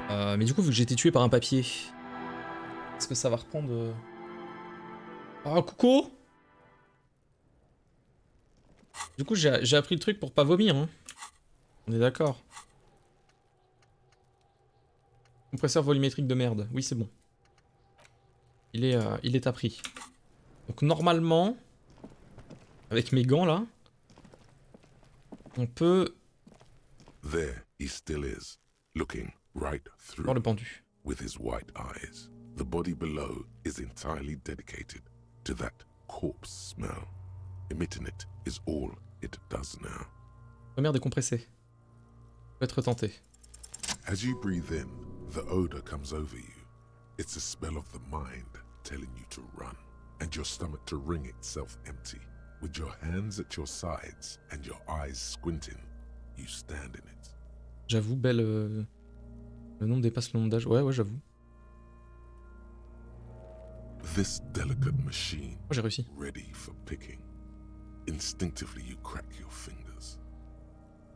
Mais du coup, vu que j'ai été tué par un papier, est-ce que ça va reprendre... Ah, coucou. Du coup, j'ai appris le truc pour pas vomir, hein. On est d'accord. Compresseur volumétrique de merde. Oui, c'est bon. Il est appris. Donc normalement, avec mes gants là, on peut There he still is, looking right through voir le pendu. with his white eyes. The body below is entirely dedicated to that corpse smell. Emitting it is all it does now. Première décompressée. Peut être tenté. As you breathe in, the odor comes over you. It's a smell of the mind telling you to run, and your stomach to wring itself empty. With your hands at your sides and your eyes squinting, you stand in it. J'avoue, belle... Le nom dépasse le nombre d'âge. Ouais, j'avoue. This delicate machine, J'ai réussi. ready for picking. Instinctively you crack your fingers.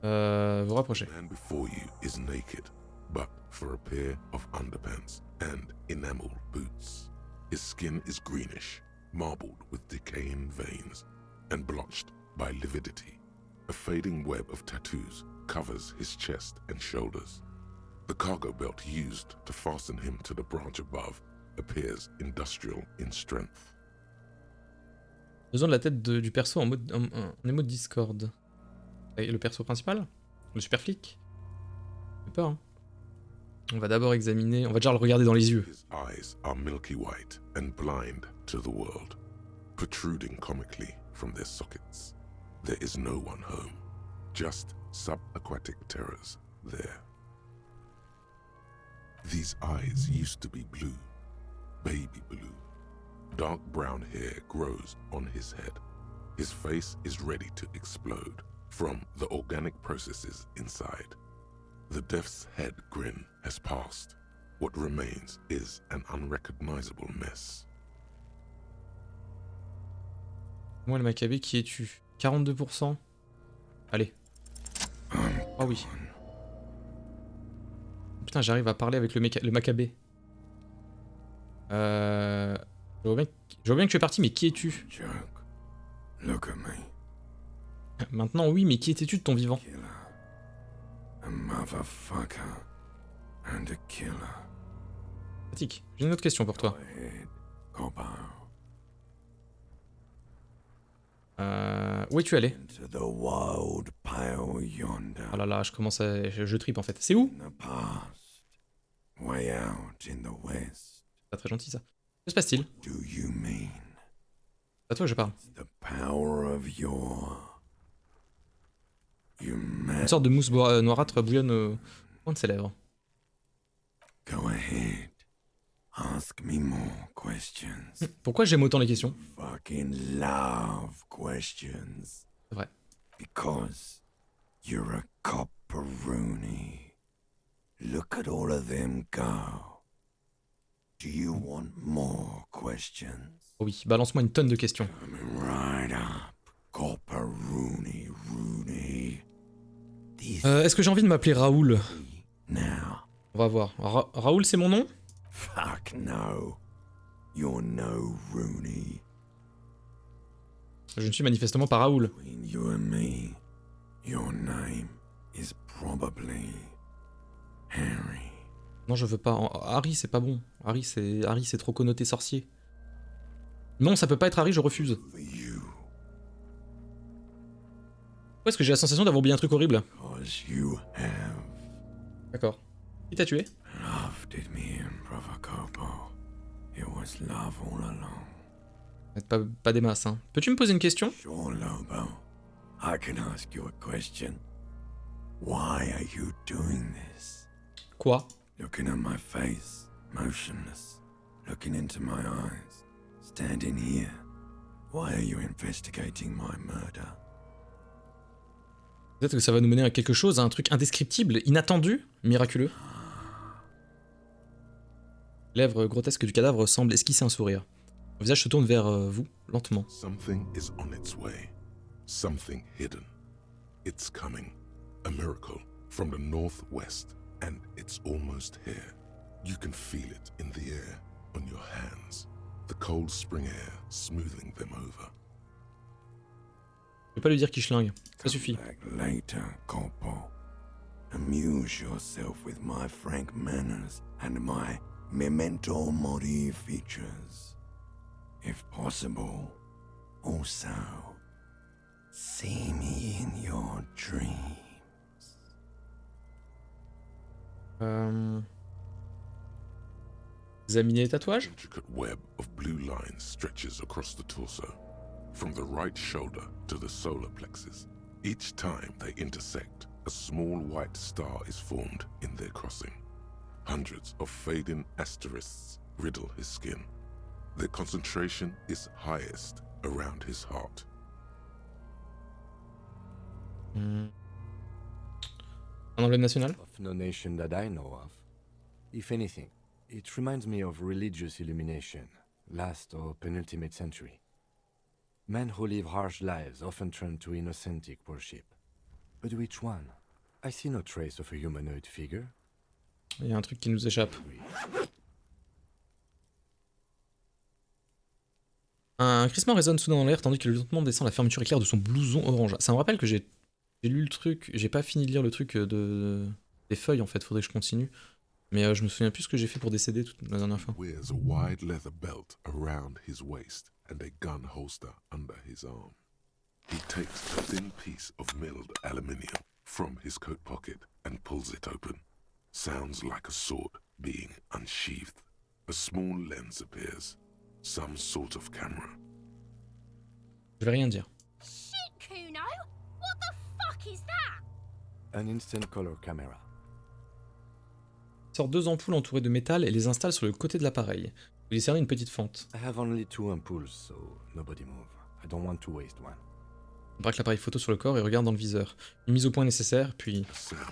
Vous rapprochez. The man before you is naked, but for a pair of underpants and enamel boots. His skin is greenish, marbled with decaying veins, and blotched by lividity. A fading web of tattoos covers his chest and shoulders. The cargo belt used to fasten him to the branch above appears industrial in strength. Besoin de la tête du perso en mode Discord. Et le perso principal? Le super flic? J'ai peur, hein. On va d'abord examiner... On va déjà le regarder dans les yeux. His eyes are milky white and blind to the world, protruding comically from their sockets. There is no one home, just subaquatic terrors there. These eyes used to be blue, baby blue. Dark brown hair grows on his head. His face is ready to explode from the organic processes inside. The death's head grin has passed. What remains is an unrecognizable mess. Moi, le Maccabée, qui es-tu? 42%. Allez. Ah oui. Putain, j'arrive à parler avec le Maccabée. Je vois bien que tu es parti, mais qui es-tu? Look at me. Maintenant, oui, mais qui étais-tu de ton vivant? Killer. A motherfucker. And a killer. Pratique. J'ai une autre question pour toi. Go ahead, copper. Où es-tu allé? Into the wild pale yonder. Oh là là, je tripe en fait. C'est où? In the past. Way out in the west. Pas très gentil ça. Que se passe-t-il? Do you mean? C'est à toi que je parle. The power of your... Une sorte de mousse noirâtre bouillonne au coin de ses lèvres. Go ahead. Ask me more questions. Pourquoi j'aime autant les questions? Fucking love questions. C'est vrai. Because you're a copperoonie. Look at all of them go. Do you want more questions? Oh oui, balance-moi une tonne de questions. Coming right up, copperoonie, rooney. Est-ce que j'ai envie de m'appeler Raoul? Now. On va voir. Raoul, c'est mon nom? Fuck no. You're no rooney. Je ne suis manifestement pas Raoul. Between you and me, your name is probably Harry. Non, je veux pas. Harry, c'est pas bon. Harry, c'est trop connoté sorcier. Non, ça peut pas être Harry, je refuse. For you, Pourquoi est-ce que j'ai la sensation d'avoir oublié un truc horrible? cause you have D'accord. Qui t'a tué? loved me in Provocopo. It was love all along. Pas des masses, hein. Peux-tu me poser une question? Sure, Lobo. I can ask you a question. Why are you doing this? Quoi? Looking at my face, motionless. Looking into my eyes. Standing here. Why are you investigating my murder? Peut-être que ça va nous mener à quelque chose, à un truc indescriptible, inattendu, miraculeux. Les lèvres grotesques du cadavre semblent esquisser un sourire. Le visage se tourne vers vous, lentement. Something is on its way. Something hidden. It's coming. A miracle from the northwest. and it's almost here. You can feel it in the air, on your hands, the cold spring air smoothing them over. Je vais pas lui dire qu'il schlingue, ça suffit. Back later, Corpo. Amuse yourself with my frank manners and my memento mori features. If possible, also see me in your dreams. Examiner les tatouages. Intricate web of blue lines stretches across the torso, from the right shoulder to the solar plexus. Each time they intersect, a small white star is formed in their crossing. Hundreds of fading asterisks riddle his skin. Their concentration is highest around his heart. Un emblème national. Of no nation that I know of. If anything, it reminds me of religious illumination, last or penultimate century. Men who live harsh lives often turn to innocentic worship. But which one? I see no trace of a humanoid figure. Il y a un truc qui nous échappe. Un crissement résonne soudain dans l'air tandis que le lieutenant descend la fermeture éclair de son blouson orange. Ça me rappelle que j'ai lu le truc, j'ai pas fini de lire le truc des feuilles en fait, faudrait que je continue. Mais je me souviens plus ce que j'ai fait pour décéder la dernière fois. Wears a wide leather belt around his waist and a gun holster under his arm. He takes a thin piece of milled aluminium from his coat pocket and pulls it open. Sounds like a sword being unsheathed. A small lens appears. Some sort of camera. Je vais rien dire. Shit, Cuno! What the fuck is that? An instant color camera. Il sort deux ampoules entourées de métal et les installe sur le côté de l'appareil. Vous discernez une petite fente. I have only 2 ampoules, so nobody move. I don't want to waste one. Il braque l'appareil photo sur le corps et regarde dans le viseur. Une mise au point nécessaire, puis... A sound,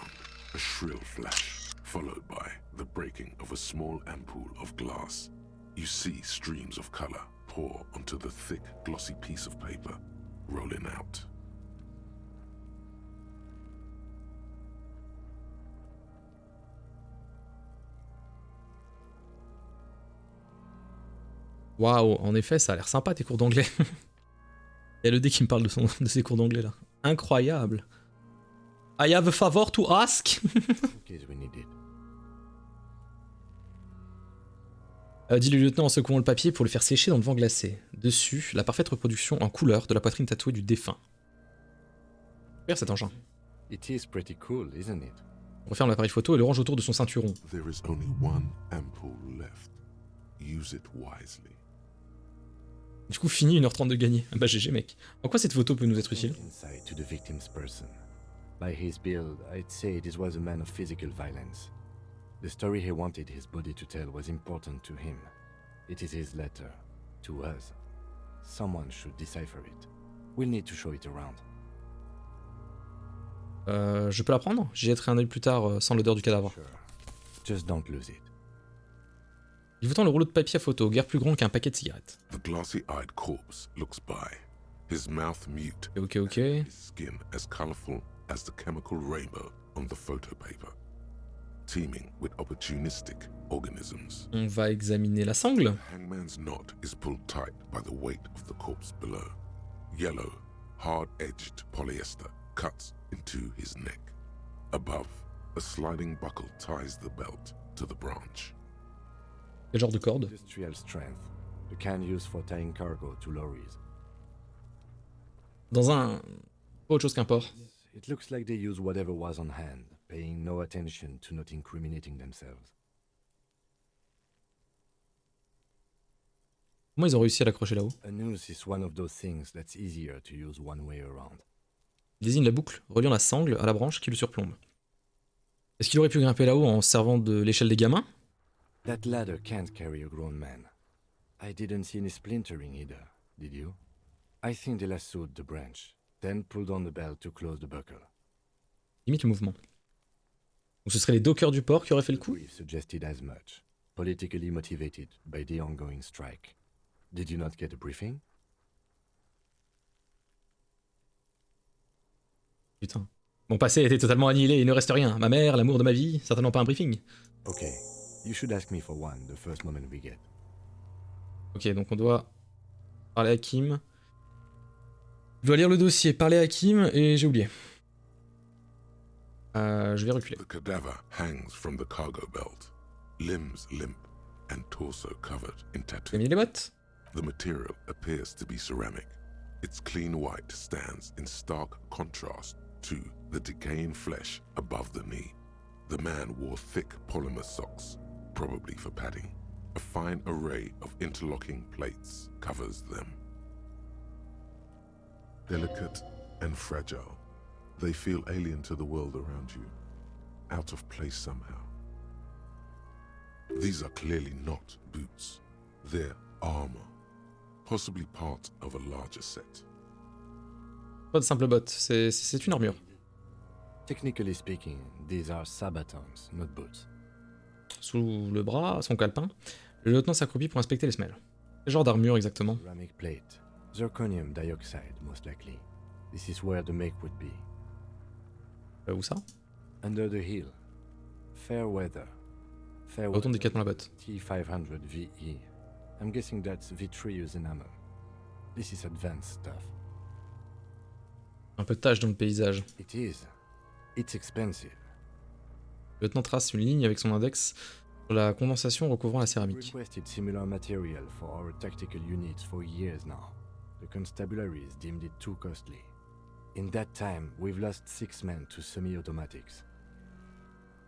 a shrill flash, followed by the breaking of a small ampoule of glass. You see streams of color pour onto the thick, glossy piece of paper, rolling out. Waouh, en effet, ça a l'air sympa tes cours d'anglais. Il y a le dé qui me parle de ses cours d'anglais là. Incroyable. I have a favor to ask. In case we need it. Dit le lieutenant en secouant le papier pour le faire sécher dans le vent glacé. Dessus, la parfaite reproduction en couleur de la poitrine tatouée du défunt. Super cet engin. It is pretty cool, isn't it? On referme l'appareil photo et le range autour de son ceinturon. There is only one ampoule left. Use it wisely. Du coup, fini 1h30 de gagner. Bah GG mec. En quoi cette photo peut nous être utile? Insight to the victim's person. By his build, I'd say this was a man of physical violence. The story he wanted his body to tell was important to him. It is his letter. To us. Someone should decipher it. We'll need to show it around. Je peux la prendre? J'y jetterai un œil plus tard sans l'odeur du cadavre. Sure. Just don't lose it. Il vous tend le rouleau de papier à photo, guère plus grand qu'un paquet de cigarettes. The glossy-eyed corpse looks by, his mouth mute, Ok. his skin as colorful as the chemical rainbow on the photo paper, teeming with opportunistic organisms. On va examiner la sangle. Hangman's knot is pulled tight by the weight of the corpse below. Yellow, hard-edged polyester cuts into his neck. Above, a sliding buckle ties the belt to the branch. Quel genre de corde? Industrial strength. The kind used for tying cargo to lorries. Dans un... Pas autre chose qu'un port. It looks like they use whatever was on hand, paying no attention to not incriminating themselves. Comment ils ont réussi à l'accrocher là-haut? A noose is one of those things that's easier to use one way around. Il désigne la boucle reliant la sangle à la branche qui le surplombe. Est-ce qu'il aurait pu grimper là-haut en servant de l'échelle des gamins? That ladder can't carry a grown man. I didn't see any splintering either, did you? I think they lassoed the branch, then pulled on the belt to close the buckle. Limite le mouvement. Donc ce seraient les dockers du port qui auraient fait le coup? Brief suggested as much, politically motivated by the ongoing strike. Did you not get a briefing? Putain. Mon passé a été totalement annihilé, il ne reste rien. Ma mère, l'amour de ma vie, certainement pas un briefing. Okay, you should ask me for one the first moment we get. Ok, donc on doit parler à Kim. Je dois lire le dossier, parler à Kim, et j'ai oublié. Je vais reculer. The cadaver hangs from the cargo belt, limbs limp and torso covered in T'as tattoos. mis les bottes? The material appears to be ceramic. Its clean white stands in stark contrast to the decaying flesh above the knee. The man wore thick polymer socks, probably for padding. A fine array of interlocking plates covers them. Delicate and fragile, they feel alien to the world around you, out of place somehow. These are clearly not boots. They're armor, possibly part of a larger set. Pas de simple botte, c'est une armure. Technically speaking, these are sabatons, not boots. Sous le bras, son calepin, le lieutenant s'accroupit pour inspecter les semelles. Quel genre d'armure exactement? Ceramic plate. Zirconium dioxide, most likely. This is where the make would be. Où ça? Under the heel. Fair weather. Fair Retourne weather. délicatement la botte. T500 VE. I'm guessing that's vitreous enamel. This is advanced stuff. Un peu de tache dans le paysage. It is. It's expensive. Le lieutenant trace une ligne avec son index sur la condensation recouvrant la We céramique. requested similar material for our tactical units for years now. The constabularies deemed it too costly. In that time, we've lost 6 men to semi-automatics.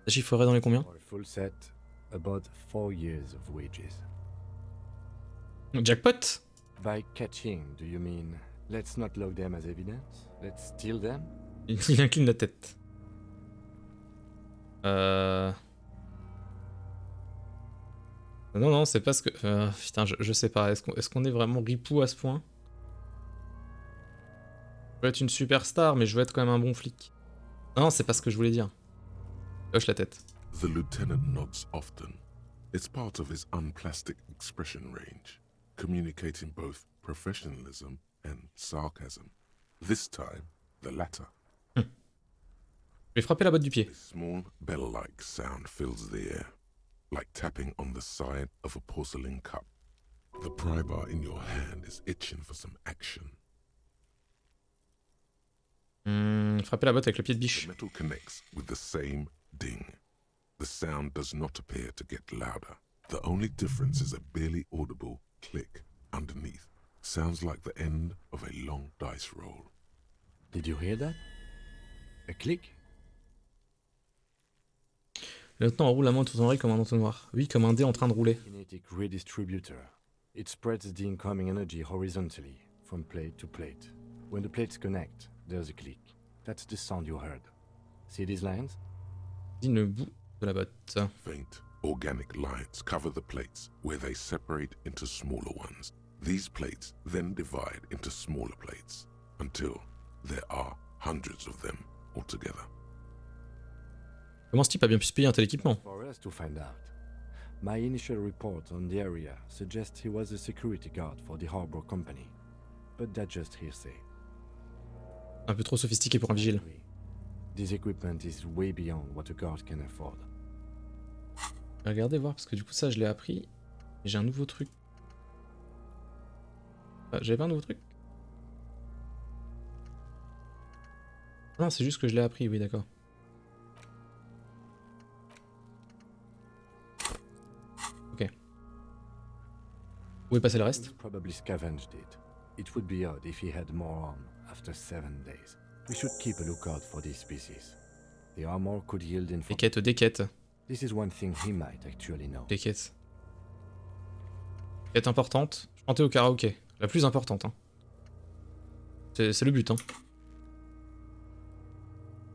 Ça chiffrerait dans les combien? For a full set, about 4 years of wages. Jackpot! By catching, do you mean let's not log them as evidence? Let's steal them? Il incline la tête. Non, non, c'est pas ce que... putain, je sais pas. Est-ce qu'on est vraiment ripou à ce point? Je veux être une superstar, mais je veux être quand même un bon flic. Non, c'est pas ce que je voulais dire. Hoche la tête. The lieutenant nods often. It's part of his unplastic expression range, communicating both professionalism and sarcasm. This time, the latter. Je vais frapper la botte du pied. A small bell-like sound fills the air, like tapping on the side of a porcelain cup. The pry bar in your hand is itching for some action. Frapper la botte avec le pied de The biche. metal connects with the same ding. The sound does not appear to get louder. The only difference is a barely audible click underneath. Sounds like the end of a long dice roll. Did you hear that? A click? Le lieutenant roule la main autour de son oreille comme un entonnoir. Oui, comme un dé en train de rouler. Kinetic redistributor. It spreads the incoming energy horizontally, from plate to plate. When the plates connect, there's a click. That's the sound you heard. See these lines? Dis le bout de la botte. Faint, organic lines cover the plates where they separate into smaller ones. These plates then divide into smaller plates until there are hundreds of them altogether. Comment ce type a bien pu se payer un tel équipement? For us to find out. My initial report on the area suggests he was a security guard for the harbor company. But that's just hearsay. Un peu trop sophistiqué pour un vigile. This equipment is way beyond what a guard can afford. Je vais regarder voir parce que du coup ça je l'ai appris. Et j'ai un nouveau truc. Ah, j'avais pas un nouveau truc? Non, c'est juste que je l'ai appris, oui d'accord. Ok. Où est passé le reste? He probably scavenged it. It would be odd if he had more on after 7 days. We should keep a lookout for these species. The armor could yield Des information. quêtes, des quêtes. This is one thing he might actually know. Des quêtes. Quête importante. Chanter au karaoké. La plus importante. Hein. C'est le but. Hein.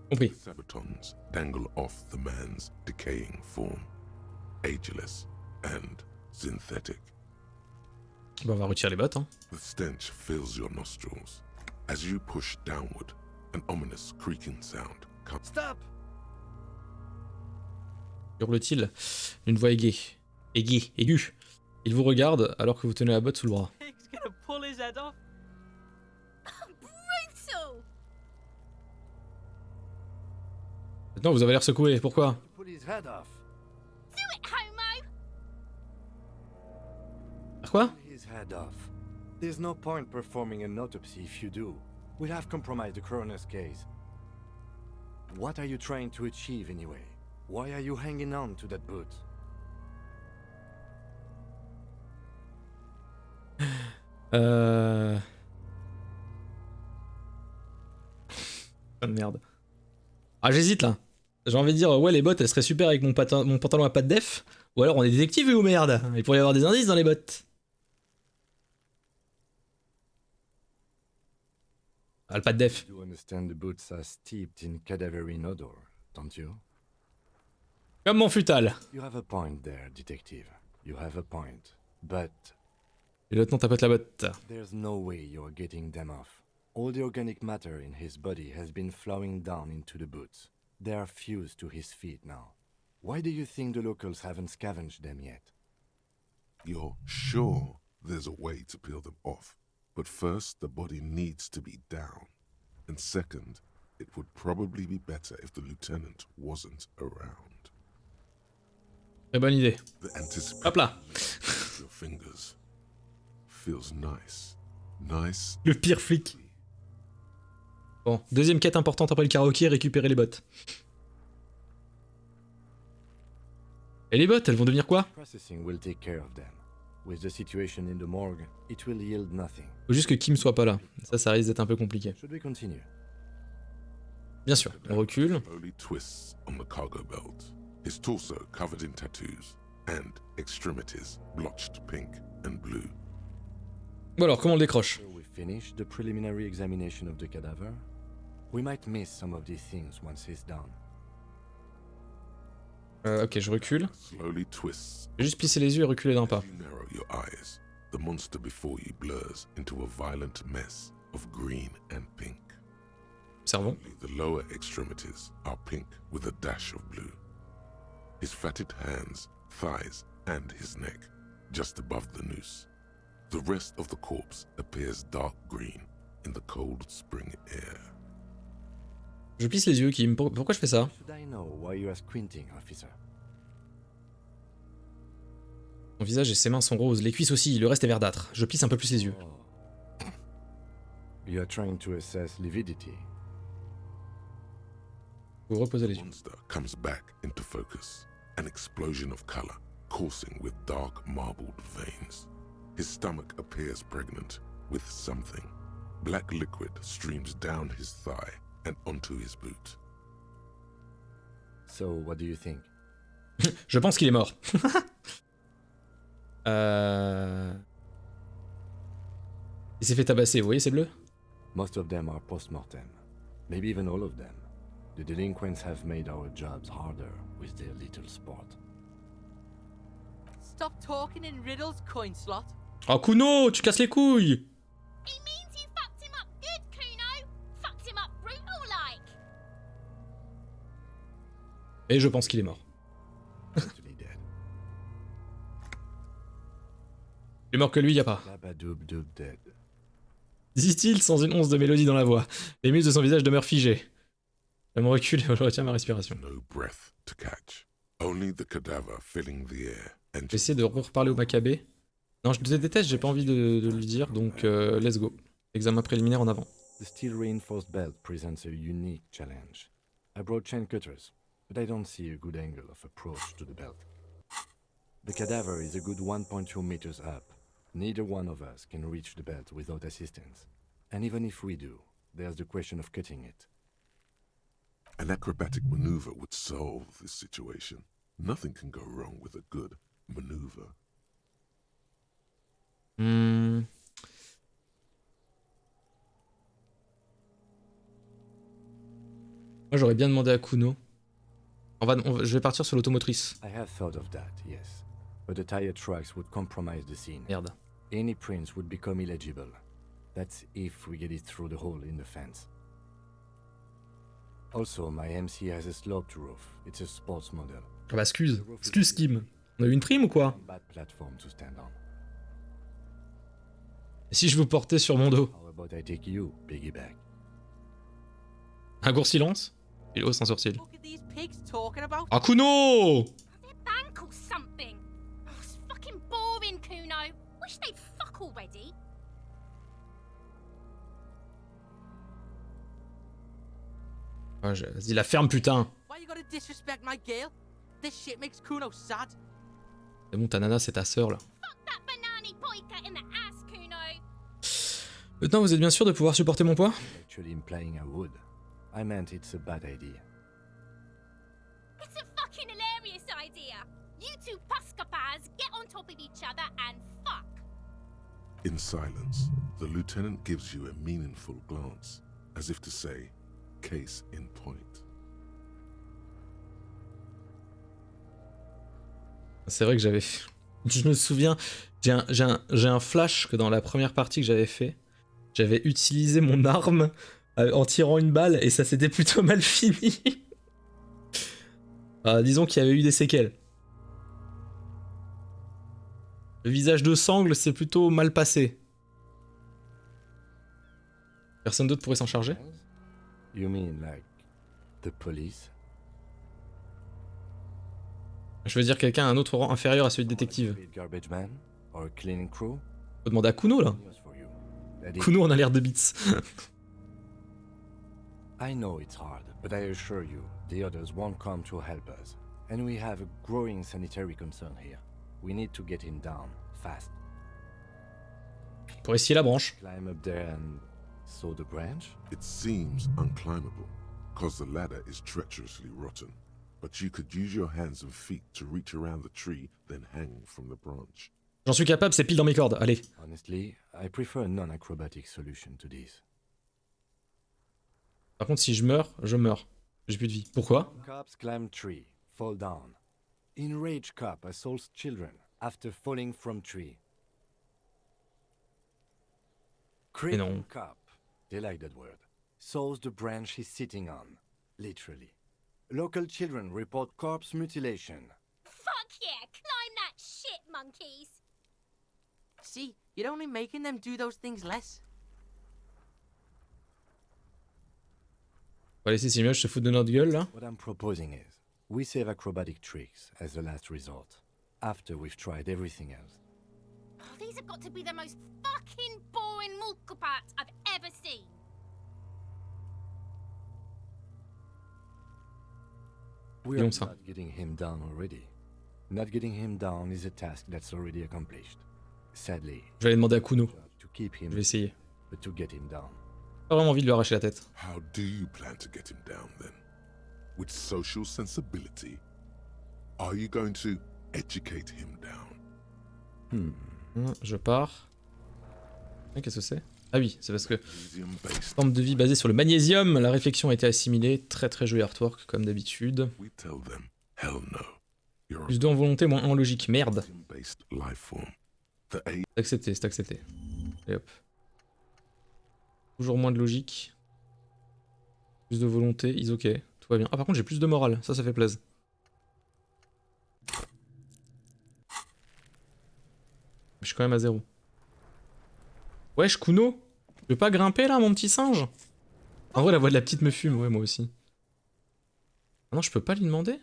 Compris. The sabatons dangle off the man's decaying form, ageless and synthetic. Bon, on va retirer les bottes. Hein. The stench fills your nostrils. As you push downward, an ominous creaking sound comes. Stop! Hurle-t-il d'une voix aiguë. Aiguë. Il vous regarde alors que vous tenez la botte sous le bras. He's gonna pull his head off. Brutal! Non, vous avez l'air secoué, pourquoi? Pull his head off. Do it, homo! Faire quoi? Pull his head off. There's no point performing an autopsy if you do. We'll have compromised the coroner's case. What are you trying to achieve anyway? Why are you hanging on to that boot? Ah, merde. Ah, j'hésite là. J'ai envie de dire, ouais, les bottes, elles seraient super avec mon pantalon à pattes def. Ou alors on est détective ou merde. Il pourrait y avoir des indices dans les bottes. Ah, le pas de def. You understand the boots are steeped in cadaverine odor, don't you? Comme mon futal. You have a point there, detective. You have a point. But Et le lieutenant tapote la botte. there's no way you're getting them off. All the organic matter in his body has been flowing down into the boots. They are fused to his feet now. Why do you think the locals haven't scavenged them yet? You're sure there's a way to peel them off, but first the body needs to be down. And second, it would probably be better if the lieutenant wasn't around. Très bonne idée. The anticipation Hop là. of your fingers feels nice. Nice. Le pire flic. Bon, deuxième quête importante après le karaoké, récupérer les bottes. Et les bottes, elles vont devenir quoi? Processing will take care of them. With the situation in the morgue, it will yield nothing. Faut juste que Kim soit pas là. Ça risque d'être un peu compliqué. Should we continue? Bien sûr, on recule. Slowly twists on the cargo belt. His torso covered in tattoos and extremities blotched pink and blue. Bon alors, comment on le décroche? So we finish the preliminary examination of the cadaver. We might miss some of these things once he's done. Ok, je recule. Slowly twists. Je vais juste plisser les yeux et reculer d'un pas. As you narrow your eyes, the monster before you blurs into a violent mess of green and pink. Observons. Only the lower extremities are pink with a dash of blue. His fatted hands, thighs, and his neck, just above the noose. The rest of the corpse appears dark green in the cold spring air. Je plisse les yeux, Kim. Pourquoi je fais ça? Should I know why you are squinting, officer? Son visage et ses mains sont roses, les cuisses aussi, le reste est verdâtre. Je plisse un peu plus les yeux. Oh. You are trying to assess lividity. Vous reposez les The yeux. monster comes back into focus, an explosion of color coursing with dark marbled veins. His stomach appears pregnant with something. Black liquid streams down his thigh and onto his boot. So, what do you think? Je pense qu'il est mort. Il s'est fait tabasser, vous voyez ces bleus? Most of them are post-mortem. Maybe even all of them. The delinquents have made our jobs harder with their little sport. Stop talking in riddles, coin slot. Oh Cuno, tu casses les couilles! He means you fucked him up good, Cuno. Fucked him up brutal like. Et je pense qu'il est mort. Totally dead. Il est mort que lui, y a pas. Dabadoob doob dead. Dit-il sans une once de mélodie dans la voix. Les muscles de son visage demeurent figés. Je me recule et je retiens ma respiration. No breath to catch. Only the cadaver filling the air and Je vais essayer de reparler au Maccabée. Non, je te déteste, j'ai pas envie de lui dire, donc let's go. Examen préliminaire en avant. The steel reinforced belt presents a unique challenge. I brought chain cutters, but I don't see a good angle of approach to the belt. The cadaver is a good 1.2 meters up. Neither one of us can reach the belt without assistance. And even if we do, there's the question of cutting it. an acrobatic maneuver would solve this situation. Nothing can go wrong with a good maneuver. Moi j'aurais bien demandé à Cuno. Je vais partir sur l'automotrice. I have thought of that, yes. But the tire tracks would compromise the scene. Merde. Any prints would become illegible. That's if we get it through the hole in the fence. Also, my MC has a sloped roof. It's a sports model. Ah bah excuse Kim. On a eu une prime ou quoi? Bad platform to stand on. Et si je vous portais sur mon dos? How about I take you, piggyback? Un court silence. Il hausse un sourcil. What are these pigs talking about? Ah, Cuno! Their bank or something. Oh, it's fucking boring, Cuno. Wish they'd fuck already. Ah, vas-y, la ferme, putain! Why you gotta disrespect my girl? This shit makes Cuno sad. C'est bon, ta nana, c'est ta sœur, là. Fuck that banana boyka in the ass, Cuno. Maintenant, vous êtes bien sûr de pouvoir supporter mon poids? Actually implying I would. I meant it's a bad idea. It's a fucking hilarious idea. You two puskapas get on top of each other and fuck. In silence, the lieutenant gives you a meaningful glance, as if to say, case in point. C'est vrai que j'avais... Je me souviens, j'ai un flash que dans la première partie que j'avais fait, j'avais utilisé mon arme en tirant une balle et ça s'était plutôt mal fini. Disons qu'il y avait eu des séquelles. Le visage de sangle s'est plutôt mal passé. Personne d'autre pourrait s'en charger? You mean like the police? Je veux dire quelqu'un à un autre rang inférieur à celui de détective. Garbage man or cleaning crew? Faut demander à Cuno là. News for you. That is- Cuno en a l'air de bits. I know it's hard, but I assure you, the others won't come to help us. And we have a growing sanitary concern here. We need to get him down, fast. Pour essayer la branche. Climb up there and saw the branch? It seems unclimbable, cause the ladder is treacherously rotten. But you could use your hands and feet to reach around the tree, then hang from the branch. J'en suis capable, c'est pile dans mes cordes. Allez. Honestly, I prefer a non-acrobatic solution to this. Par contre, si je meurs, je meurs. J'ai plus de vie. Pourquoi? Cops climb tree, fall down. Enraged cop assaults children after falling from tree. Mais non. Critical cop, they like that word, saws the branch he's sitting on, literally. Local children report corpse mutilation. Fuck yeah, climb that shit, monkeys. See, you're only making them do those things less. On va laisser ces images se foutre de notre gueule là. What I'm proposing is, we save acrobatic tricks as the last resort, after we've tried everything else. Oh, these have got to be the most fucking boring mulkapats I've ever seen. We Disons are ça. not getting him down already. Not getting him down is a task that's already accomplished. Sadly, Je vais aller demander à Cuno. to keep him, Je vais essayer. but to get him down. Pas vraiment envie de lui arracher la tête. How do you plan to get him down then? With social sensibility? Are you going to educate him down? Je pars. Ah, qu'est-ce que c'est? Ah oui, c'est parce que ELYSIUM-based, forme de vie basée sur le magnésium, la réflexion a été assimilée. Très très joli artwork comme d'habitude. we tell them, hell no. You're Plus 2 en volonté, moins 1 en logique. Merde. a ELYSIUM-based life form. The aim C'est accepté, c'est accepté. Et hop. Toujours moins de logique. Plus de volonté, is ok. Tout va bien. Ah par contre j'ai plus de morale, ça fait plaisir. Je suis quand même à 0. Wesh Cuno, tu veux pas grimper là mon petit singe? En vrai la voix de la petite me fume, ouais moi aussi. Ah non je peux pas lui demander?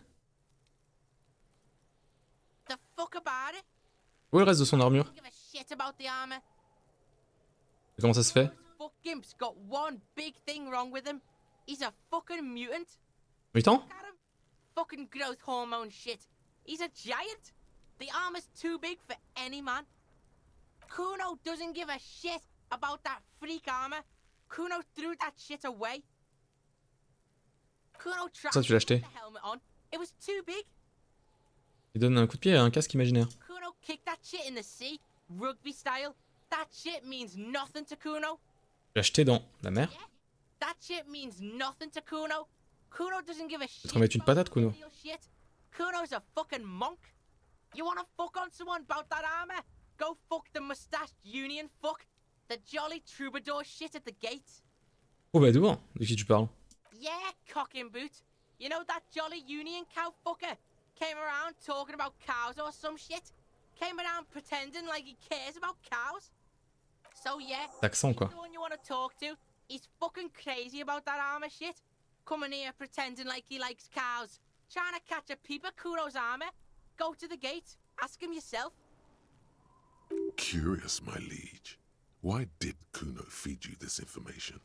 The fuck about it? Où est le reste de son armure? Don't give a shit about the armor. Comment ça se fait? Fuck gimp's got one big thing wrong with him. He's a fucking mutant. Mutant? Look at him. Fucking growth hormone shit. He's a giant. The armor's too big for any man. Cuno doesn't give a shit about that freak armor. Cuno threw that shit away. Cuno tried Ça, tu l'as to put acheté. the helmet on. It was too big. Il donne un coup de pied à un casque imaginaire. Cuno kicked that shit in the sea, rugby style. That shit means nothing to Cuno. Je l'ai acheté dans la mer. Yeah? That shit means nothing to Cuno. Cuno doesn't give a shit. te remettre une patate, Cuno. about shit. Cuno's a fucking monk. You wanna fuck on someone about that armor? Go fuck the mustached union fuck. The jolly troubadour shit at the gate. Oh bah d'où? De qui tu parles? Yeah, cocking boot. You know that jolly union cow fucker? Came around talking about cows or some shit. Came around pretending like he cares about cows. So yeah, L'accent quoi. he's the one you want to talk to. He's fucking crazy about that armor shit. coming here pretending like he likes cows. Trying to catch a peep of Kuno's armor. Go to the gate. Ask him yourself. Curious, my liege. Why did Cuno feed you this information?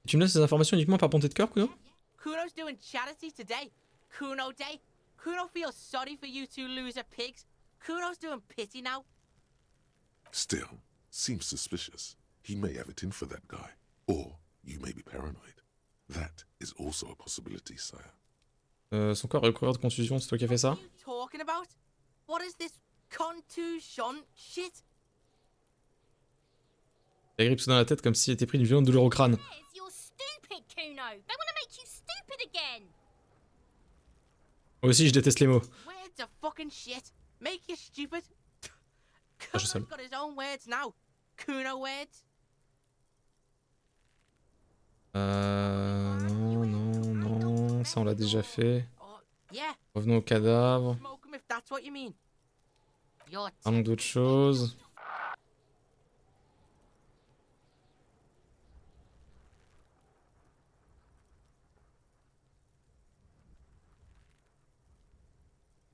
Tu me laisses ces informations uniquement par bonté de cœur, Cuno? Kuno's doing charity today. Kuno Day. Cuno feels sorry for you two loser pigs. Kuno's doing pity now. Still, seems suspicious. He may have it in for that guy. Or you may be paranoid. That is also a possibility, sire. Son corps est recouvert de contusion, c'est toi qui as fait ça? What are you talking about? What is this contusion shit? La grippe dans la tête comme s'il était pris d'une violente douleur au crâne. Yes, you're stupid, Cuno. They want to make you stupid again. Moi aussi, je déteste les mots. Words are fucking shit. Make you stupid. Ah, je sais. Kuno's got his own words now. Cuno words. Non, ça on l'a déjà fait. Oh, yeah. Revenons au cadavre. Smoke 'em if that's what you mean. You're Parlons d'autre chose.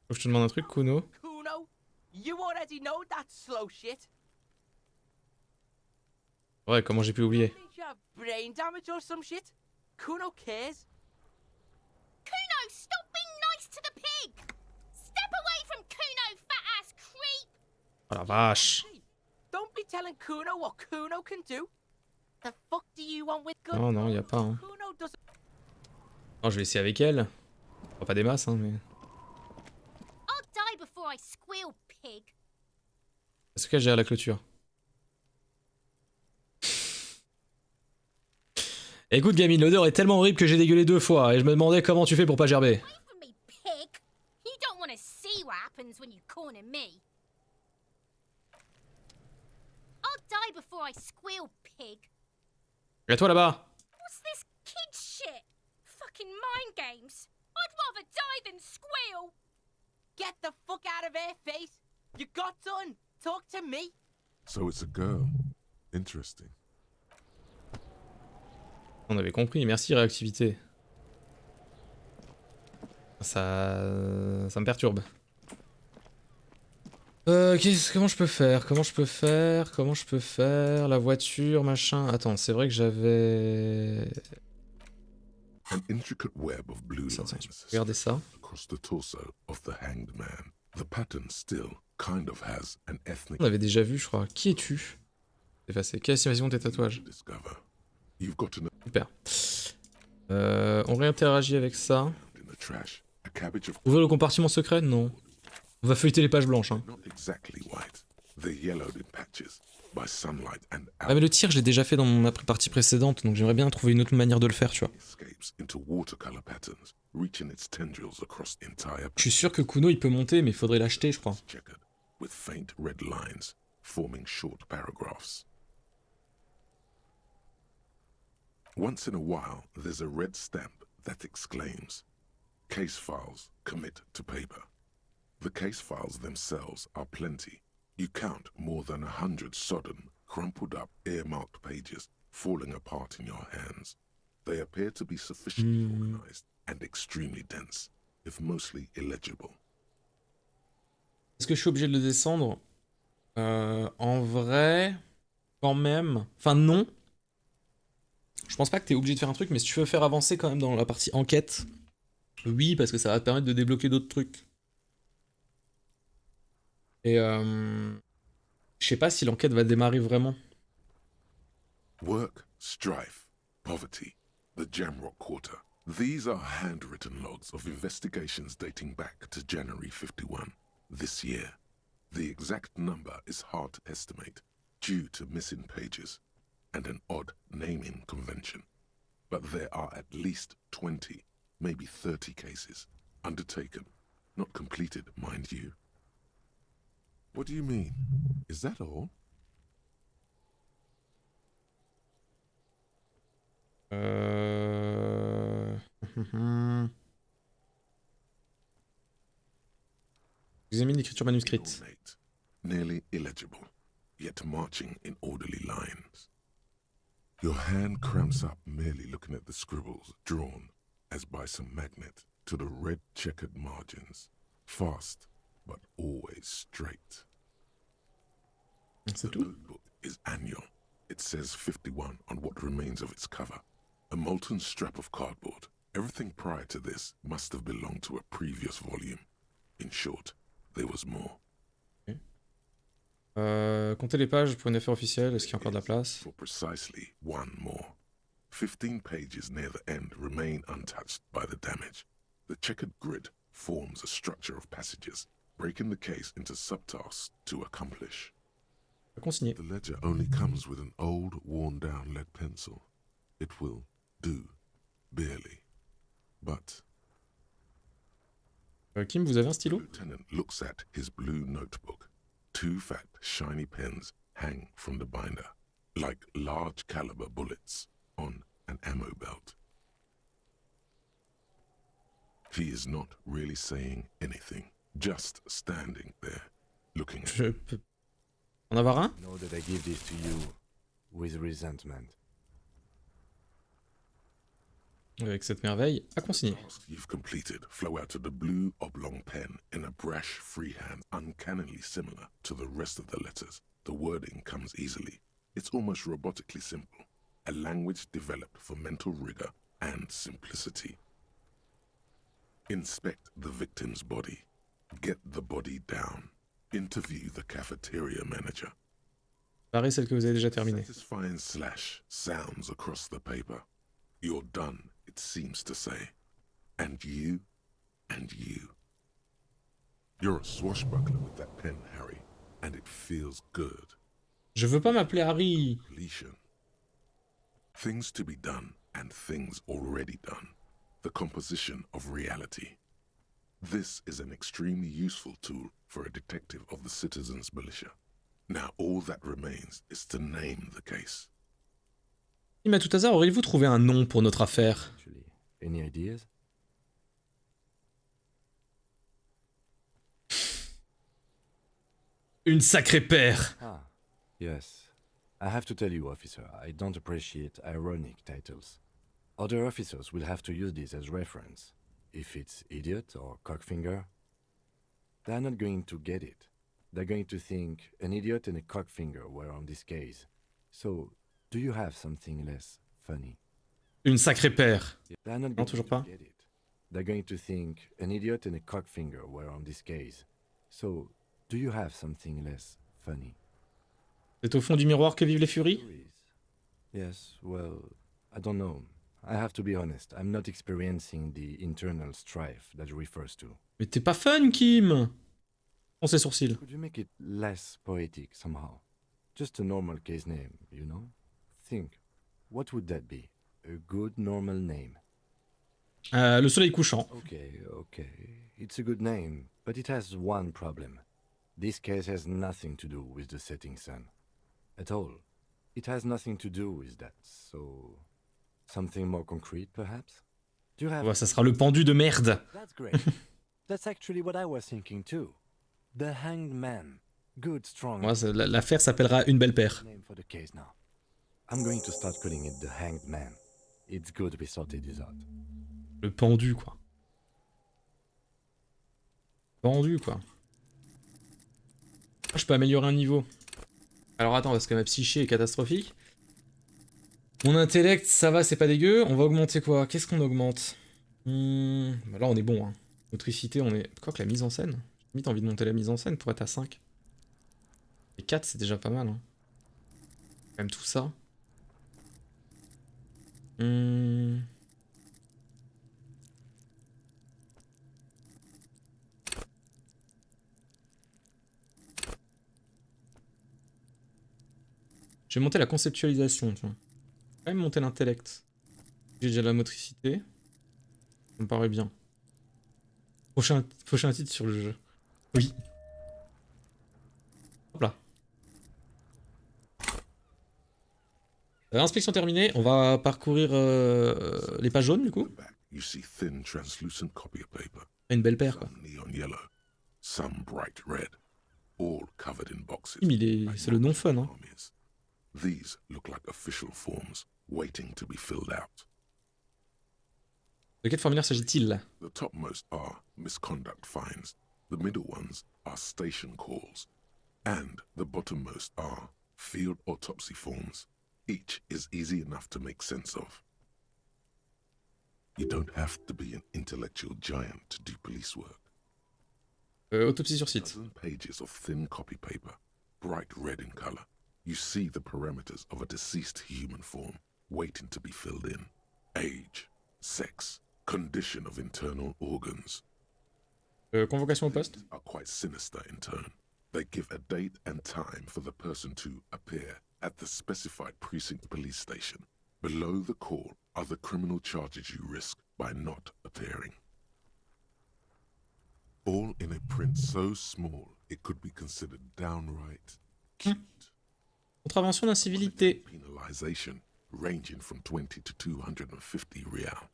Faut que je te demande un truc, Cuno. Cuno, you already know that slow shit. Ouais, comment j'ai pu oublier? Think you have brain damage or some shit? Cuno cares. Cuno, stop being nice to the pig. Step away from Cuno, fat-ass creep. Oh la vache. Hey, don't be telling Cuno what Cuno can do. The fuck do you want with good? Non, y a pas. Hein. Cuno doesn't. Non, je vais essayer avec elle. Pas des masses, hein, mais. I'll die before I squeal, pig. Est-ce qu'elle gère la clôture? Écoute, gamine, l'odeur est tellement horrible que j'ai dégueulé 2 fois et je me demandais comment tu fais pour pas gerber. Away from me, pig. You don't want to see what happens when you corner me. I'll die before I squeal, pig. Et toi là-bas? What's this kid shit? Fucking mind games. I'd rather die than squeal. Get the fuck out of here, face. You got done. Talk to me. So it's a girl. Interesting. On avait compris, merci réactivité. Ça me perturbe. Comment je peux faire? La voiture, machin. Attends, c'est vrai que j'avais... An intricate web of blue Ça, lines tiens, regardez ça. across the torso of the hanged man. The pattern still kind of has an ethnic On avait déjà vu, je crois. Qui es-tu? Effacé. Quelle estimation de tes tatouages? discover. You've got to know Super. On réinteragit avec ça. in the trash. A cabbage of Ouvrir le compartiment secret? Non. On va feuilleter les pages blanches, hein. not exactly white. They're yellowed in patches by sunlight and Ah mais le tir, je l'ai déjà fait dans ma partie précédente, donc j'aimerais bien trouver une autre manière de le faire, tu vois. escapes into watercolor patterns, reaching its tendrils across entire Je suis sûr que Cuno, il peut monter, mais il faudrait l'acheter, je crois. checkered with faint red lines forming short paragraphs. Once in a while, there's a red stamp that exclaims, "Case files commit to paper." The case files themselves are plenty. You count more than 100 sodden, crumpled up, earmarked pages falling apart in your hands. They appear to be sufficiently organized and extremely dense, if mostly illegible. Est-ce que je suis obligé de le descendre? En vrai, quand même. Enfin, non. Je pense pas que t'es obligé de faire un truc, mais si tu veux faire avancer quand même dans la partie enquête, oui, parce que ça va te permettre de débloquer d'autres trucs. Et je sais pas si l'enquête va démarrer vraiment. Work, strife, poverty, the Jamrock Quarter. These are handwritten logs of investigations dating back to January 51, this year. The exact number is hard to estimate, due to missing pages and an odd naming convention. But there are at least 20, maybe 30 cases, undertaken, not completed, mind you. What do you mean? Is that all? Examine l'écriture manuscrite. Ornate, nearly illegible, yet marching in orderly lines. Your hand cramps up merely looking at the scribbles drawn, as by some magnet to the red checkered margins. Fast, but always straight. C'est The tout. notebook is annual. It says 51 on what remains of its cover. A molten strap of cardboard. Everything prior to this must have belonged to a previous volume. In short, there was more. Comptez les pages pour une affaire officielle, est-ce qu'il y a encore de la place? For precisely one more. 15 pages near the end remain untouched by the damage. The checkered grid forms a structure of passages, breaking the case into subtasks to accomplish. Consigné. The ledger only comes with an old, worn-down lead pencil. It will do, barely. But Kim, vous avez un the stylo? lieutenant looks at his blue notebook. 2 fat, shiny pens hang from the binder, like large-caliber bullets on an ammo belt. He is not really saying anything, just standing there, looking at Je peux en avoir un? Know that I give this to you with resentment. Avec cette merveille, à consigner. tasks you've completed flow out of the blue oblong pen in a brash freehand uncannily similar to the rest of the letters. The wording comes easily. It's almost robotically simple, a language developed for mental rigor and simplicity. Inspect the victim's body. Get the body down. Interview the cafeteria manager. Pareil, celle que vous avez déjà terminée. Satisfying slash sounds across the paper. You're done, it seems to say. And you, and you. You're a swashbuckler with that pen, Harry, and it feels good. Je veux pas m'appeler Harry. Completion. Things to be done and things already done. The composition of reality. This is an extremely useful tool for a detective of the citizens' militia. Now all that remains is to name the case. Kim, à tout hasard, auriez-vous trouvé un nom pour notre affaire? Actually, any ideas? Une sacrée paire. Ah, yes. I have to tell you, officer, I don't appreciate ironic titles. Other officers will have to use this as reference. If it's idiot or cockfinger, they're not going to get it. They're going to think an idiot and a cockfinger were on this case. So, do you have something less funny? Une sacrée paire. They're not Non, going toujours to pas. get it. They're going to think an idiot and a cockfinger were on this case. So, do you have something less funny? C'est au fond du miroir que vivent les furies? Yes, well, I don't know. I have to be honest, I'm not experiencing the internal strife that refers to. Mais t'es pas fun, Kim! On ses sourcils. Could you make it less poetic somehow? Just a normal case name, you know? Think, what would that be? A good normal name. Le soleil couchant. Okay, it's a good name, but it has one problem. This case has nothing to do with the setting sun. At all. It has nothing to do with that, so... Something more concrete, perhaps? Do you have... Ouais, ça sera le pendu de merde. That's great. That's actually what I was thinking too. The Hanged Man. Good, strong... Ouais, l'affaire s'appellera Une belle paire. name for the case now. I'm going to start calling it the Hanged Man. It's good we sorted this out. Le pendu, quoi. Pendu, quoi. Ah, je peux améliorer un niveau. Alors attends, parce que ma psyché est catastrophique. Mon intellect, ça va, c'est pas dégueu. On va augmenter quoi? Qu'est-ce qu'on augmente? Bah là, on est bon. Hein. Motricité, on est... Quoi que la mise en scène? J'ai limite envie de monter la mise en scène pour être à 5. Et 4, c'est déjà pas mal. Hein. Quand même tout ça. Je vais monter la conceptualisation, tu vois. Quand même monter l'intellect. J'ai déjà la motricité. Ça me paraît bien. Prochain titre sur le jeu. Oui. Hop là. Inspection terminée. On va parcourir les pages jaunes du coup. Back, you see thin, translucent copy of paper. Une belle paire quoi. Some neon yellow, some bright red, all covered in boxes. Mais c'est le non fun hein. Armies. These look like official forms waiting to be filled out. De quel formulaire s'agit-il? The topmost are misconduct fines, the middle ones are station calls, and the bottommost are field autopsy forms. Each is easy enough to make sense of. You don't have to be an intellectual giant to do police work. Autopsie sur site. Dozen pages of thin copy paper, bright red in color. You see the parameters of a deceased human form waiting to be filled in. Age, sex, condition of internal organs. Convocation au poste. These are quite sinister in turn. They give a date and time for the person to appear at the specified precinct police station. Below the call are the criminal charges you risk by not appearing. All in a print so small it could be considered downright cute. Contravention d'incivilité. Penalization ranging from 20 to 250 real.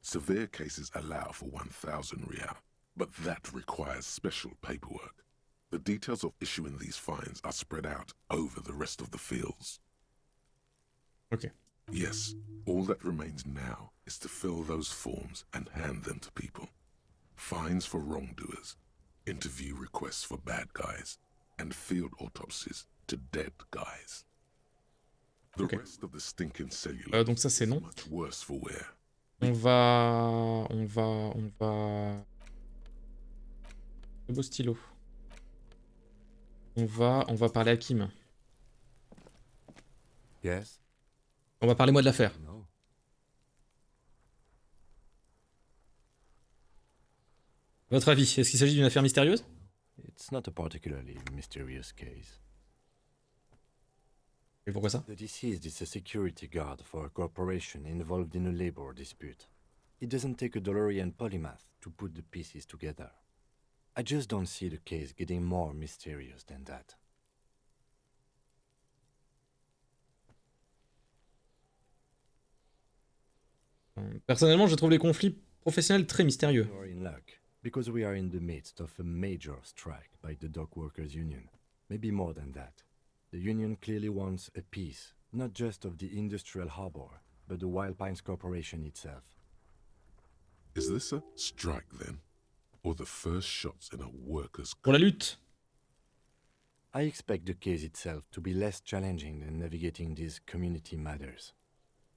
Severe cases allow for 1,000 real, but that requires special paperwork. The details of issuing these fines are spread out over the rest of the fields. Ok. Yes, all that remains now is to fill those forms and hand them to people. Fines for wrongdoers, interview requests for bad guys, and field autopsies to dead guys. The Okay. rest of the stinking cellular Donc ça c'est non. much worse for wear. On va... Le beau stylo. On va parler à Kim. Yes? On va parler moi de l'affaire. No. Votre avis, est-ce qu'il s'agit d'une affaire mystérieuse? It's not a particularly mysterious case. Et pourquoi ça? The deceased is a security guard for a corporation involved in a labor dispute. It doesn't take a DeLorean polymath to put the pieces together. I just don't see the case getting more mysterious than that. Personnellement, je trouve les conflits professionnels très mystérieux. You are in luck, because we are in the midst of a major strike by the dock workers union. Maybe more than that. The union clearly wants a piece, not just of the industrial harbor, but the Wild Pines Corporation itself. Is this a strike then? Or the first shots in a workers' Pour la lutte. I expect the case itself to be less challenging than navigating these community matters.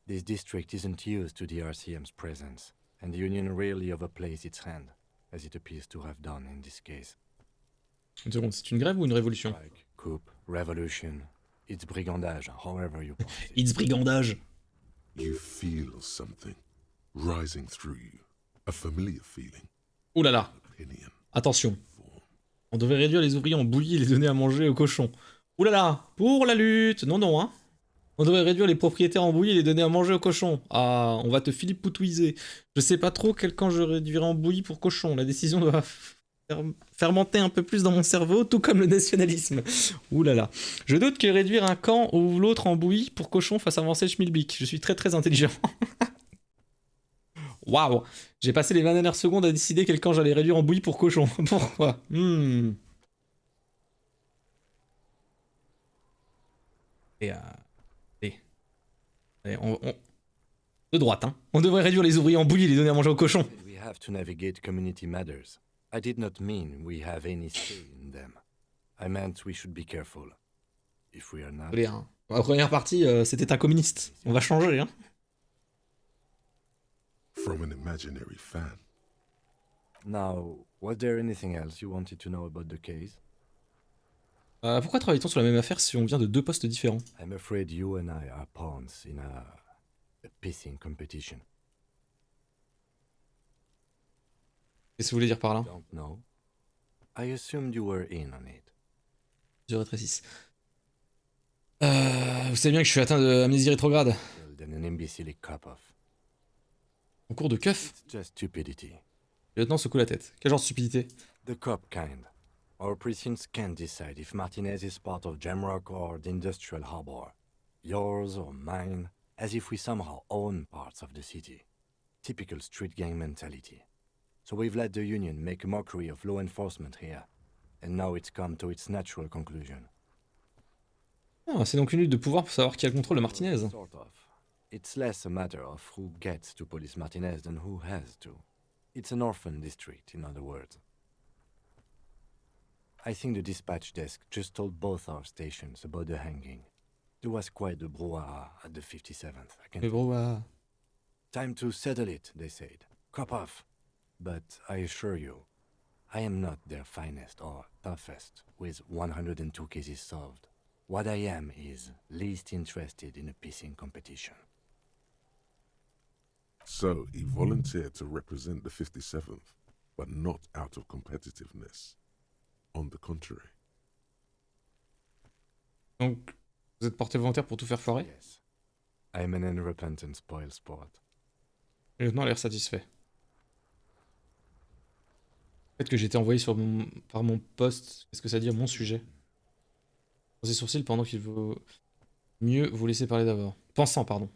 This district isn't used to the RCM's presence, and the union rarely overplays its hand, as it appears to have done in this case. Une seconde, c'est une grève ou une révolution? Strike, coup, revolution, it's brigandage, however you put it. It's brigandage. You feel something rising through you. A familiar feeling. Ouh là là. Opinion. Attention. On devrait réduire les ouvriers en bouillie et les donner à manger aux cochons. Ouh là là. Pour la lutte. Non, non, hein. On devrait réduire les propriétaires en bouillie et les donner à manger aux cochons. Ah, on va te philippoutoiser. Je sais pas trop quel camp je réduirai en bouillie pour cochons. La décision doit fermenter un peu plus dans mon cerveau, tout comme le nationalisme. Ouh là là. Je doute que réduire un camp ou l'autre en bouillie pour cochons fasse avancer le schmilblick. Je suis très très intelligent. Waouh. J'ai passé les 20 dernières secondes à décider quel camp j'allais réduire en bouillie pour cochons. Pourquoi? Et de droite, hein. On devrait réduire les ouvriers en bouillie et les donner à manger aux cochons. We have to navigate community matters. I did not mean we have any say in them. I meant we should be careful. If we are not... Allez, hein. La première partie, c'était un communiste. On va changer, hein. From an imaginary fan. Now, was there anything else you wanted to know about the case? Pourquoi travaille-t-on sur la même affaire si on vient de deux postes différents? I'm afraid you and I are pawns in a pissing competition. Qu'est-ce que vous voulez dire par là? Don't know. I assumed you were in on it. Je rétrécisse. Vous savez bien que je suis atteint d'amnésie rétrograde. Well, then an imbecilic cop-off. Au cours de keuf, It's just stupidity. le lieutenant secoue la tête. Quel genre de stupidité? The cop kind. Our precincts can't decide if Martinez is part of Jamrock or the industrial harbor. Yours or mine, as if we somehow own parts of the city. Typical street gang mentality. So we've let the union make a mockery of law enforcement here. And now it's come to its natural conclusion. Ah, c'est donc une lutte de pouvoir pour savoir qui a le contrôle de Martinez. Sort of. It's less a matter of who gets to Police Martinez than who has to. It's an orphan district, in other words. I think the dispatch desk just told both our stations about the hanging. There was quite the brouhaha at the 57th, I can Mais bon, Time to settle it, they said. Cop off. But I assure you, I am not their finest or toughest, with 102 cases solved. What I am is least interested in a pissing competition. So he volunteered to represent the 57th, but not out of competitiveness. On the contrary. Donc, vous êtes porté volontaire pour tout faire foirer? Yes. I am an unrepentant spoil sport. Le lieutenant a l'air satisfait. Peut-être que j'ai été envoyé par mon poste. Qu'est-ce que ça dit à mon sujet? Ses sourcils pendant qu'il vaut mieux vous laisser parler d'abord. Pensant, pardon.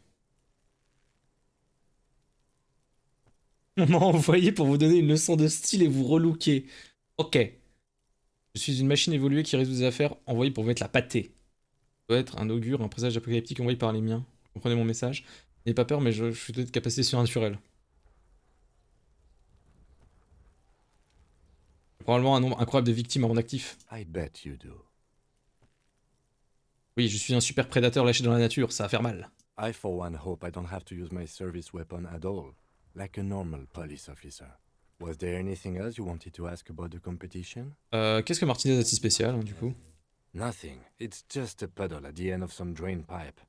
On m'a envoyé pour vous donner une leçon de style et vous relooker. Ok. Je suis une machine évoluée qui résout des affaires envoyée pour vous mettre la pâtée. Ça doit être un augure, un présage apocalyptique envoyé par les miens. Vous comprenez mon message? N'ayez pas peur, mais je suis doté de capacités surnaturelles. Probablement un nombre incroyable de victimes à mon actif. I bet you do. Oui, je suis un super prédateur lâché dans la nature, ça va faire mal. I for one hope I don't have to use my service weapon at all, like a normal police officer. Was there anything else you wanted to ask about the competition? Qu'est-ce que Martinez a de si spécial, hein, du coup? Nothing. It's just a puddle at the end of some drain pipe.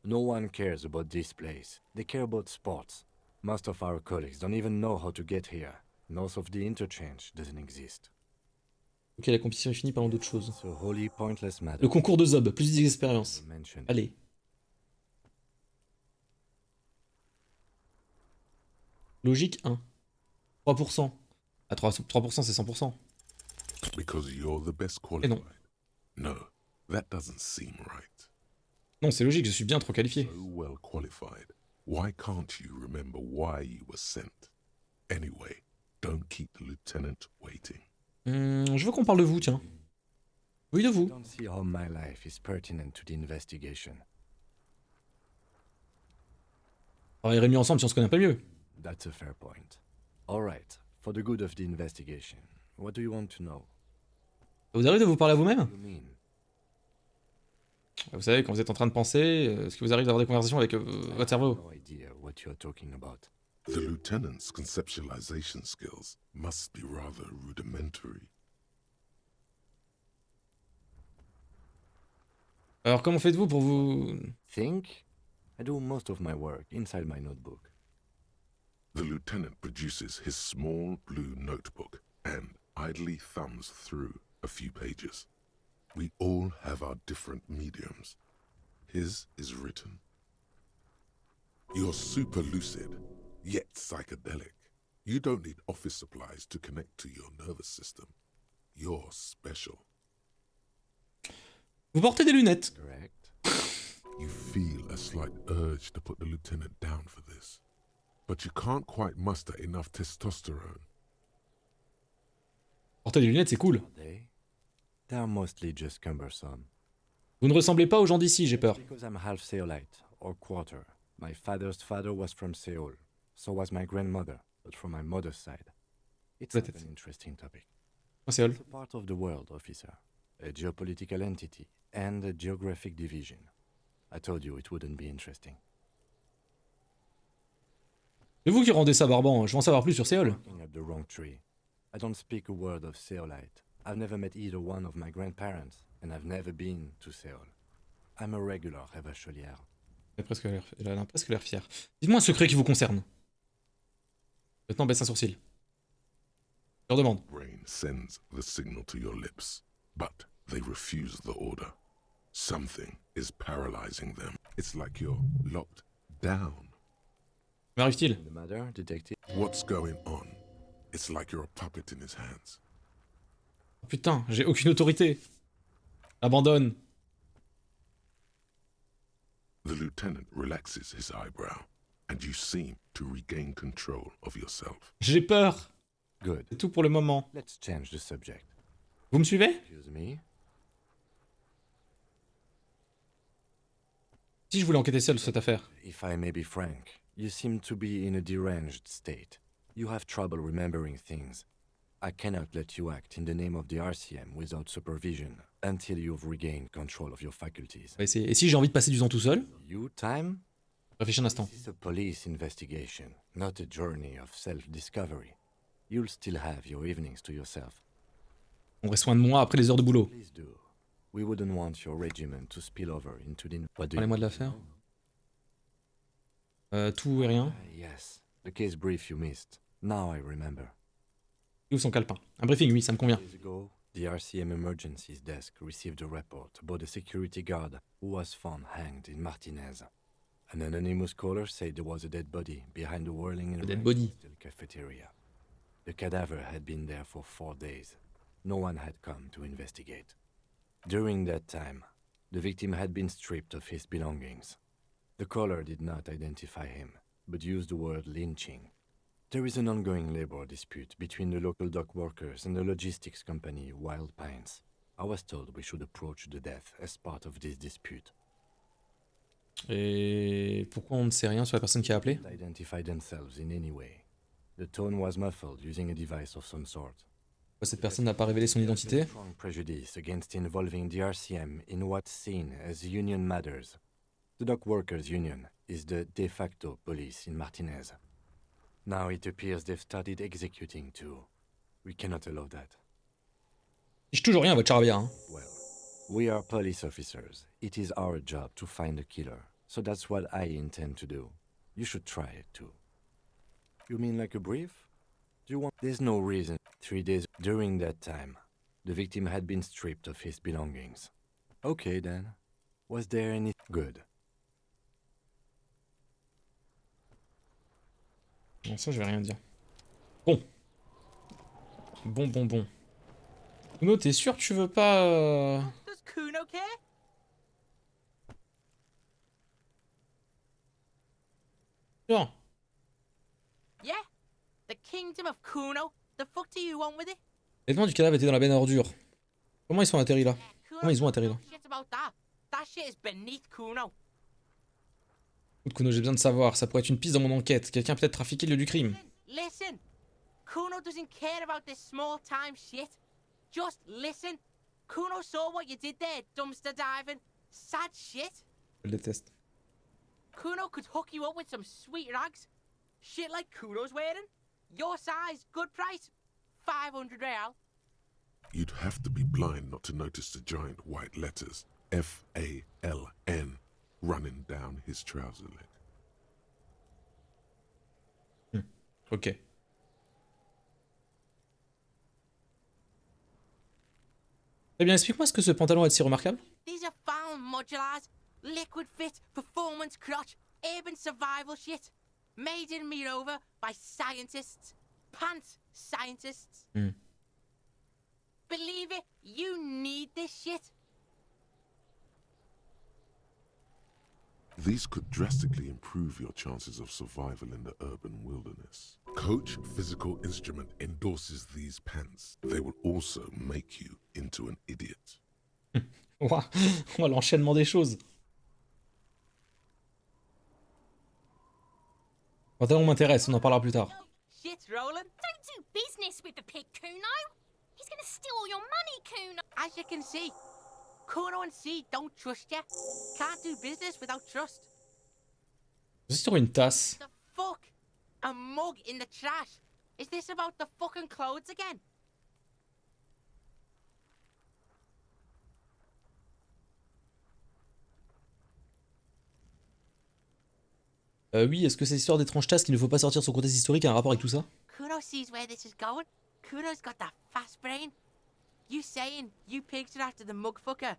No one cares about this place. They care about sports. Most of our colleagues don't even know how to get here. North of the interchange doesn't exist. Ok, la compétition est finie, parlons d'autre chose. So wholly pointless matter. Le concours de Zob, plus d'expérience. Allez. Logique 1. 3%. Ah, 3% c'est 100%. Because you're the best Et qualified. non. No, that doesn't seem right. Non, c'est logique, je suis bien trop qualifié. So well qualified. Why can't you remember why you were sent? Anyway, don't keep the lieutenant waiting. Je veux qu'on parle de vous, tiens. Oui, de I vous. don't see how my life is pertinent to the investigation. On travaillerait mieux ensemble si on se connaît pas mieux. That's a fair point. All right, for the good of the investigation, what do you want to know? Ça vous arrive de vous parler à vous-même? What do you mean? Vous savez, quand vous êtes en train de penser, est-ce que vous arrivez d'avoir des conversations avec votre cerveau? No idea what you're talking about. The lieutenant's conceptualization skills must be rather rudimentary. Alors, comment faites-vous pour vous... Think? I do most of my work inside my notebook. The lieutenant produces his small blue notebook and idly thumbs through a few pages. We all have our different mediums. His is written. You're super lucid, yet psychedelic. You don't need office supplies to connect to your nervous system. You're special. Vous portez des lunettes. Correct? You feel a slight urge to put the lieutenant down for this, but you can't quite muster enough testosterone. Porter des lunettes, c'est cool. Are they? They're mostly just cumbersome. Vous ne ressemblez pas aux gens d'ici, j'ai peur. Because I'm half Seolite, or quarter. My father's father was from Seoul. So was my grandmother, but from my mother's side. It's not an interesting topic. Moi, c'est Hall. It's a part of the world, officer. A geopolitical entity and a geographic division. I told you it wouldn't be interesting. C'est vous qui rendez ça barbant, je veux en savoir plus sur Séoul. Barking up the wrong tree. I don't speak a word of Seolite. I've never met either one of my grandparents, and I've never been to Seoul. I'm a regular Eva Chaulière. Elle a presque l'air fière. Dites-moi un secret qui vous concerne. Maintenant, baisse un sourcil. Je leur demande. Brain sends the signal to your lips, but they refuse the order. Something is paralyzing them. It's like you're locked down. M'arrive-t-il? The matter, detective? What's going on? It's like you're a puppet in his hands. Oh, putain, j'ai aucune autorité. Abandonne. The lieutenant relaxes his eyebrow, and you seem to regain control of yourself. J'ai peur. Good. C'est tout pour le moment. Let's change the subject. Vous me suivez? Excuse me? Si je voulais enquêter seul sur cette affaire. If I may be frank, you seem to be in a deranged state. You have trouble remembering things. I cannot let you act in the name of the RCM without supervision until you've regained control of your faculties. On va essayer. Et si j'ai envie de passer du temps tout seul? You time? Réfléchis un instant. This is a police investigation, not a journey of self-discovery. You'll still have your evenings to yourself. On aurait soin de moi après les heures de boulot. Please do. We wouldn't want your regiment to spill over into the... Parlez-moi de l'affaire. Tout et rien. Yes, the case brief you missed. Now I remember. Et où son calepin? Un briefing, oui, ça me convient. Days ago, the RCM emergencies desk received a report about a security guard who was found hanged in Martinez. An anonymous caller said there was a dead body behind the whirling and dead body. cafeteria. The cadaver had been there for 4 days. No one had come to investigate. During that time, the victim had been stripped of his belongings. The caller did not identify him, but used the word lynching. There is an ongoing labor dispute between the local dock workers and the logistics company Wild Pines. I was told we should approach the death as part of this dispute. Et pourquoi on ne sait rien sur la personne qui a appelé? Identify themselves in any way. The tone was muffled using a device of some sort. Cette personne n'a pas révélé son identité. Strong prejudice against involving the RCM in what's seen as union matters. The dock workers union is the de facto police in Martinez. Now it appears they've started executing too. We cannot allow that. Je toujours rien à votre charabia, hein. Well, we are police officers. It is our job to find a killer. So that's what I intend to do. You should try it too. You mean like a brief? Do you want... There's no reason. 3 days during that time, the victim had been stripped of his belongings. Okay then. Was there any... Good. Non, ça, je vais rien dire. Bon. Bon. Cuno, t'es sûr que tu veux pas... Does Cuno care? Non. Yeah? The kingdom of Cuno? The fuck do you want with it? Les vêtements du cadavre étaient dans la benne à ordures. Comment ils sont atterris là? Comment ils ont atterri là? Shit about that. That shit is beneath Cuno. Écoute, Cuno, j'ai besoin de savoir. Ça pourrait être une piste dans mon enquête. Quelqu'un a peut-être trafiqué le lieu du crime. Listen. Kuno doesn't care about this small time shit. Just listen. Kuno saw what you did there, dumpster diving. Sad shit. Je le déteste. Kuno could hook you up with some sweet rags. Shit like Kuno's wearing. Your size, good price. 500 real. You'd have to be blind not to notice the giant white letters FALN running down his trouser leg. Ok. Eh bien, explique-moi ce que ce pantalon est si remarquable. These are found modulars. Liquid fit, performance crotch, urban survival shit. Made in Mirova by scientists. Pants scientists. Believe it, you need this shit. These could drastically improve your chances of survival in the urban wilderness. Coach Physical Instrument endorses these pants. They will also make you into an idiot. Ouah, oh, l'enchaînement des choses. Pantalon m'intéresse, on en parlera plus tard. Shit's rolling. Don't do business with the pig, Cuno. He's gonna steal all your money, Cuno. As you can see, Cuno and C don't trust you. Can't do business without trust. Je suis sur une tasse. The fuck? A mug in the trash. Is this about the fucking clothes again? Oui, est-ce que cette histoire d'étrange tasse qu'il ne faut pas sortir son contexte historique a un rapport avec tout ça? Kuno sees where this is going. Kuno's got that fast brain. You saying you picked it after the mug fucker?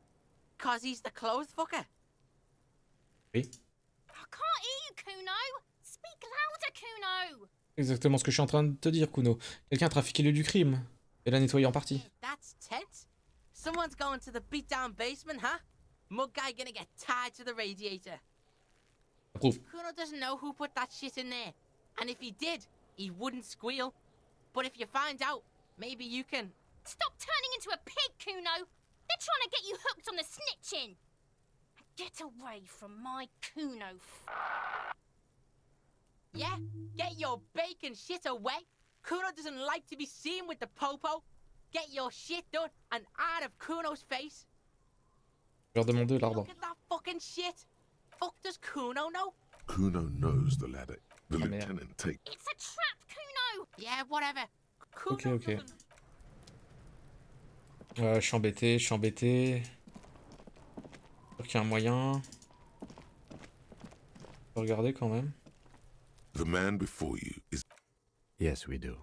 Cause he's the clothes fucker? Oui. I can't hear you, Cuno. Speak louder, Cuno. Exactement ce que je suis en train de te dire, Cuno. Quelqu'un a trafiqué le lieu du crime. Et l'a nettoyé en partie. That's tense. Someone's going to the beat-down basement, huh? Mug guy gonna get tied to the radiator. Approuve. Kuno doesn't know who put that shit in there. And if he did, he wouldn't squeal. But if you find out, maybe you can... Stop turning into a pig, Cuno. They're trying to get you hooked on the snitching. Get away from my Cuno. Yeah? Get your bacon shit away. Cuno doesn't like to be seen with the popo. Get your shit done and out of Cuno's face. Je vais leur demander l'arbre. Look at that fucking shit. Fuck does Cuno know? Kuno knows the ladder. The Ah, merde. lieutenant take. It's a trap, Cuno. Yeah, whatever. Cuno Ok, ok. doesn't... Je suis embêté, je suis embêté. Sûr qu'il y a un moyen. Faut regarder quand même. The man before you is Yes, we do.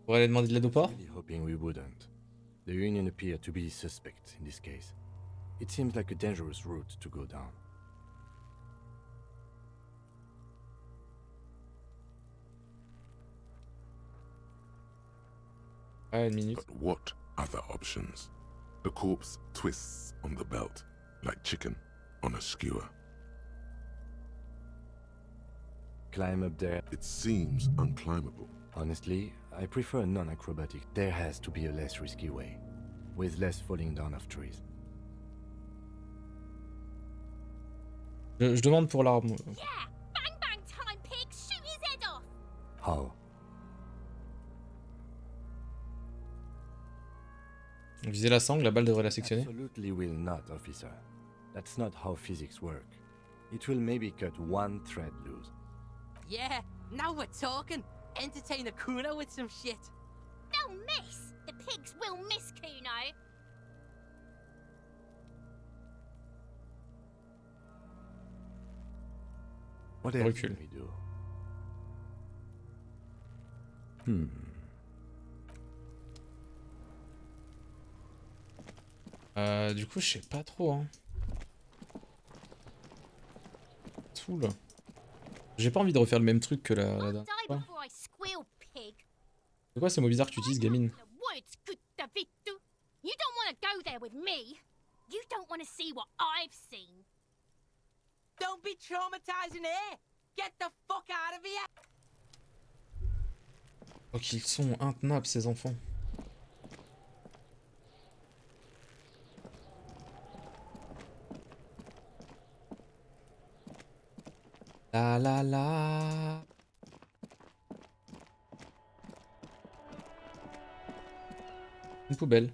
On pourrait aller demander de l'aide au port? Really hoping we wouldn't. The Union appear to be suspect in this case. It seems like a dangerous route to go down. Ouais, une minute. but what other options? The corpse twists on the belt like chicken on a skewer. Climb up there. It seems unclimbable. Honestly, I prefer a non-acrobatic. There has to be a less risky way, with less falling down of trees. Je demande pour l'arbre. Yeah, bang bang time, pig. Shoot his head off. How? Viser la sangle, la balle devrait la sectionner. Absolutely will not, officer. That's not how physics work. It will maybe cut one thread loose. Yeah, now we're talking. Entertain the Cuno with some shit. They'll miss. The pigs will miss Cuno. What else Recule. can we do? Du coup, je sais pas trop. Hein. Saoule. J'ai pas envie de refaire le même truc que la I'll dernière die fois. before I squeal, pig. C'est quoi ces mots bizarres que tu utilises, gamine? The words good Davidu. You don't want to go there with me. You don't want to see what I've seen. Don't be traumatizing here. Get the fuck out of here. Oh, qu'ils sont intenables, ces enfants. La la la. Une poubelle.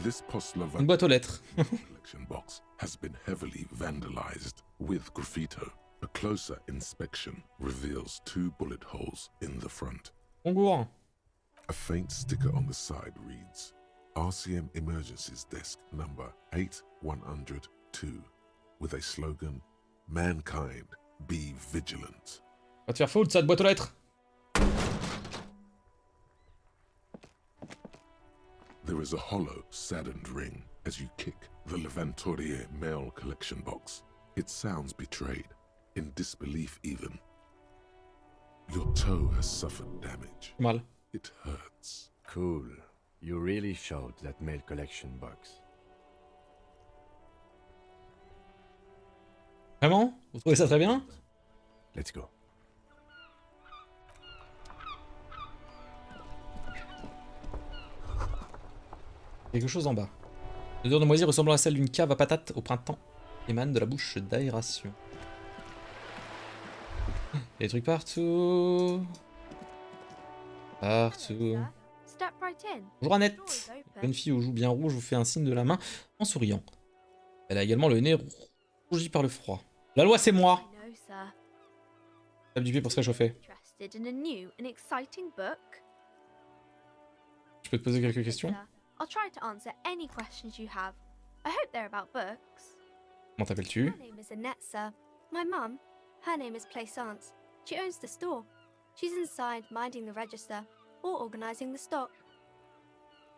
This Postler Une boîte aux lettres. collection box has been heavily vandalized with graffito. A closer inspection reveals 2 bullet holes in the front. Bonjour. A faint sticker on the side reads, RCM Emergencies Desk number 8102, with a slogan, Mankind, be vigilant. Va te faire foutre, ça, de boîte aux lettres. There is a hollow, saddened ring as you kick the Levantourier mail collection box. It sounds betrayed, in disbelief even. Your toe has suffered damage. Mal. It hurts. Cool. You really showed that mail collection box. Vraiment? Vous trouvez ça très bien? Let's go. Quelque chose en bas. L'odeur de moisi ressemblant à celle d'une cave à patates au printemps émane de la bouche d'aération. Il y a des trucs partout. Partout. Step right in. Bonjour Annette. Door is La open. jeune fille aux joues bien rouges vous fait un signe de la main en souriant. Elle a également le nez rougi par le froid. La loi c'est moi. No, sir. Tape du pied pour se réchauffer. Interested in a new and exciting book? Je peux te poser quelques questions? Sir, I'll try to answer any questions you have. I hope they're about books. Comment t'appelles-tu? My name is Annette, sir. My mum, her name is Plaisance. She owns the store. She's inside minding the register or organising the stock.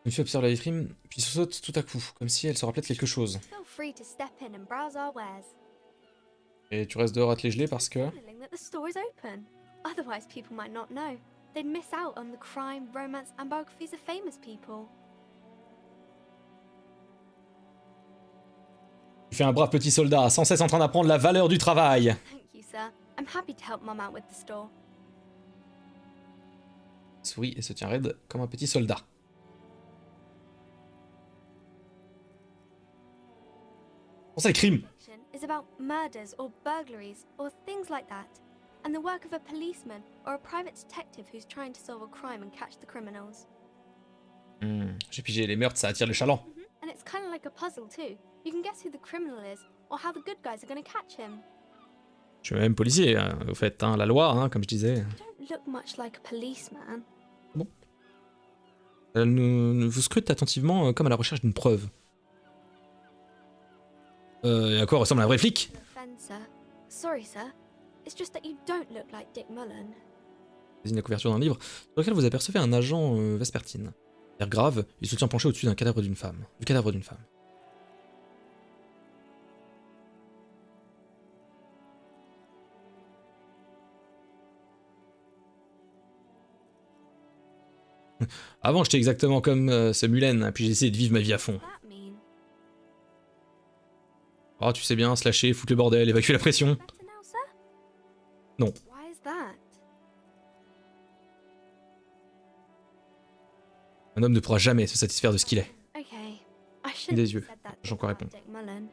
Une fille observe la vitrine, puis saute tout à coup, comme si elle se rappelait de quelque chose. Feel free to step in and browse our wares. Et tu restes dehors à te les geler parce que... Signaling that the store is open. Otherwise, people might not know. They'd miss out on the crime, romance, and biographies of famous people. Tu fais un brave petit soldat, sans cesse en train d'apprendre la valeur du travail. Thank you, sir. I'm happy to help Mum out with the store. Sourit et se tient raide comme un petit soldat. Pour ça, les crimes. Fiction is about murders or burglaries or things like that, and the work of a policeman or a private detective who's trying to solve a crime and catch the criminals. J'ai pigé, les meurtres, ça attire les chalands. And it's kind of like a puzzle too. You can guess who the criminal is or how the good guys are going to catch him. Je suis même policier, hein, au fait, hein, la loi, hein, comme je disais. You don't look much like a policeman. Bon. Elle vous scrute attentivement comme à la recherche d'une preuve. Et à quoi ressemble un vrai flic? No offense, sir. Sorry, sir. It's just that you don't look like Dick Mullen. Désigne la couverture d'un livre sur lequel vous apercevez un agent vespertine. L'air grave, il se tient penché au-dessus d'un cadavre d'une femme. Du cadavre d'une femme. Avant, j'étais exactement comme ce Mullen, puis j'ai essayé de vivre ma vie à fond. That mean? Oh, tu sais bien, slasher, foutre le bordel, évacuer la pression. Better now, sir? Non. Why is that? Un homme ne pourra jamais se satisfaire de ce qu'il est. Okay. I shouldn't Des have yeux. said that J'ai encore about répondu. Dick Mullen.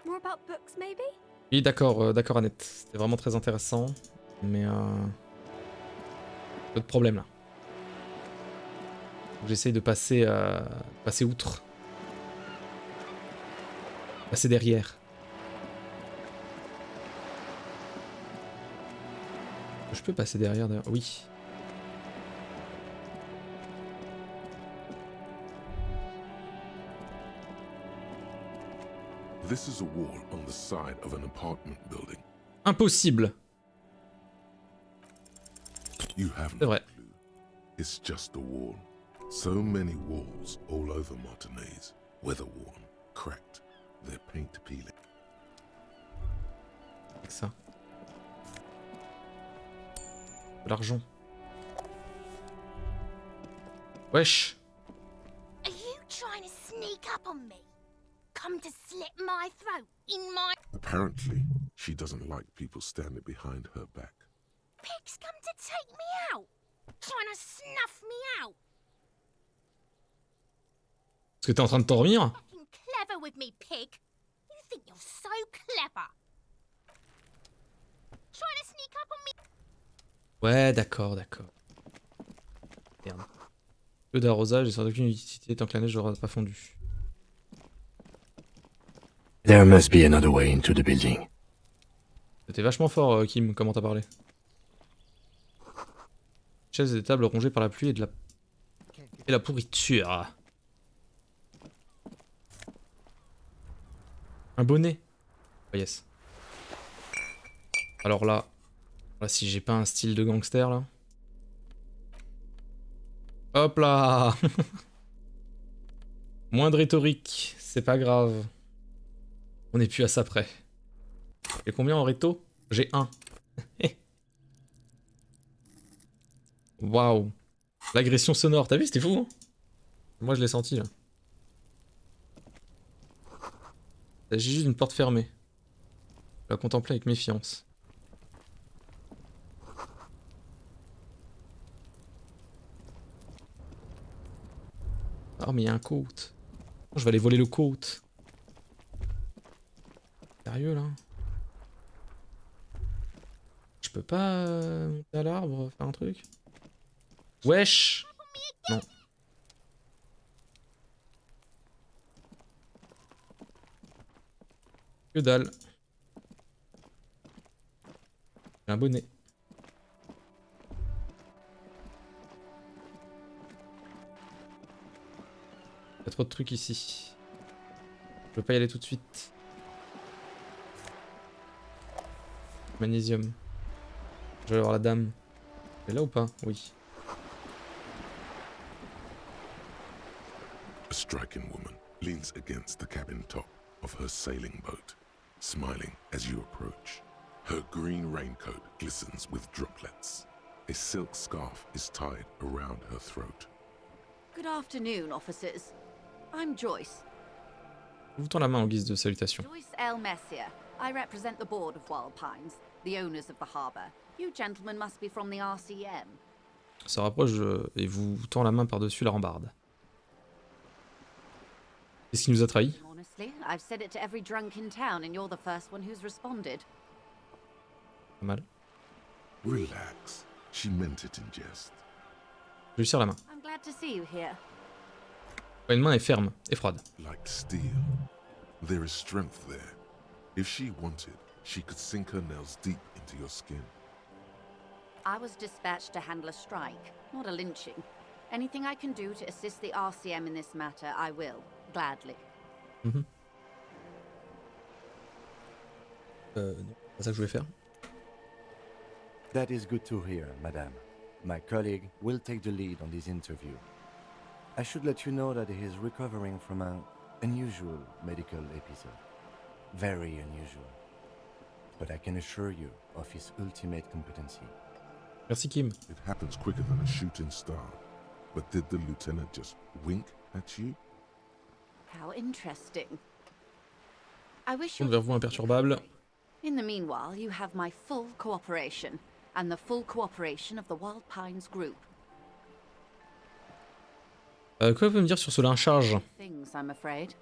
More about books, maybe? Oui, d'accord, d'accord, Annette. C'était vraiment très intéressant. Mais peu de problème là. J'essaye de passer, passer outre. Passer derrière. Je peux passer derrière, oui. This is a wall on the side of an apartment building. Impossible. You have C'est no vrai. clue. It's just a wall. So many walls all over Martinez, weather-worn, cracked, their paint peeling. Avec ça. De l'argent. Wesh. Are you trying to sneak up on me? Come to slit my throat in my... Apparently, she doesn't like people standing behind her back. Pig's come to take me out. Trying to snuff me out. Est-ce que t'es en train de t'endormir? Fucking clever with me, pig. You think you're so clever. Trying to sneak up on me. Ouais, d'accord, d'accord. Merde. Peu d'arrosage et sans aucune utilité tant que la neige n'aura pas fondu. There must be another way into the building. C'était vachement fort, Kim, comment t'as parlé. Chaises et des tables rongées par la pluie et de la pourriture. Un bonnet. Oh yes. Alors là, si j'ai pas un style de gangster là. Hop là. Moins de rhétorique, c'est pas grave. On n'est plus à ça près. Et combien en réto? J'ai 1. Waouh. L'agression sonore, t'as vu, c'était fou, hein? Moi je l'ai senti là. Il s'agit juste d'une porte fermée. Je la contemplais avec méfiance. Oh mais il y a un côte. Je vais aller voler le côte. Sérieux là? Je peux pas monter à l'arbre, faire un truc? Wesh! Non. Que dalle. J'ai un bonnet. Il y a trop de trucs ici. Je peux pas y aller tout de suite. Magnésium. Je vais aller voir la dame. Elle est là ou pas? Oui. A striking woman leans against the cabin top of her sailing boat, smiling as you approach. Her green raincoat glistens with droplets. A silk scarf is tied around her throat. Good afternoon, officers. I'm Joyce. Je vous tends la main en guise de salutation. Joyce L. Messier. I represent the board of Wild Pines, the owners of the harbour. You gentlemen must be from the RCM. Se rapproche et vous tend la main par-dessus la rambarde. Qu'est-ce qui nous a trahis? Honestly, I've said it to every drunk in town and you're the first one who's responded. Pas mal. Relax. She meant it in jest. Je lui serre la main. I'm glad to see you here. Une main est ferme et froide. Like steel. There is strength there. If she wanted, she could sink her nails deep into your skin. I was dispatched to handle a strike, not a lynching. Anything I can do to assist the RCM in this matter, I will, gladly. Non, c'est pas ça que je voulais faire. That is good to hear, madame. My colleague will take the lead on this interview. I should let you know that he is recovering from an unusual medical episode. Very unusual. But I can assure you of his ultimate competency. Merci Kim. It happens quicker than a shooting star. But did the lieutenant just wink at you? How interesting. I wish On you vers vous imperturbable. In the meanwhile, you have my full cooperation, and the full cooperation of the Wild Pines group. Quoi peut me dire sur ce lynchage? Things, I'm afraid.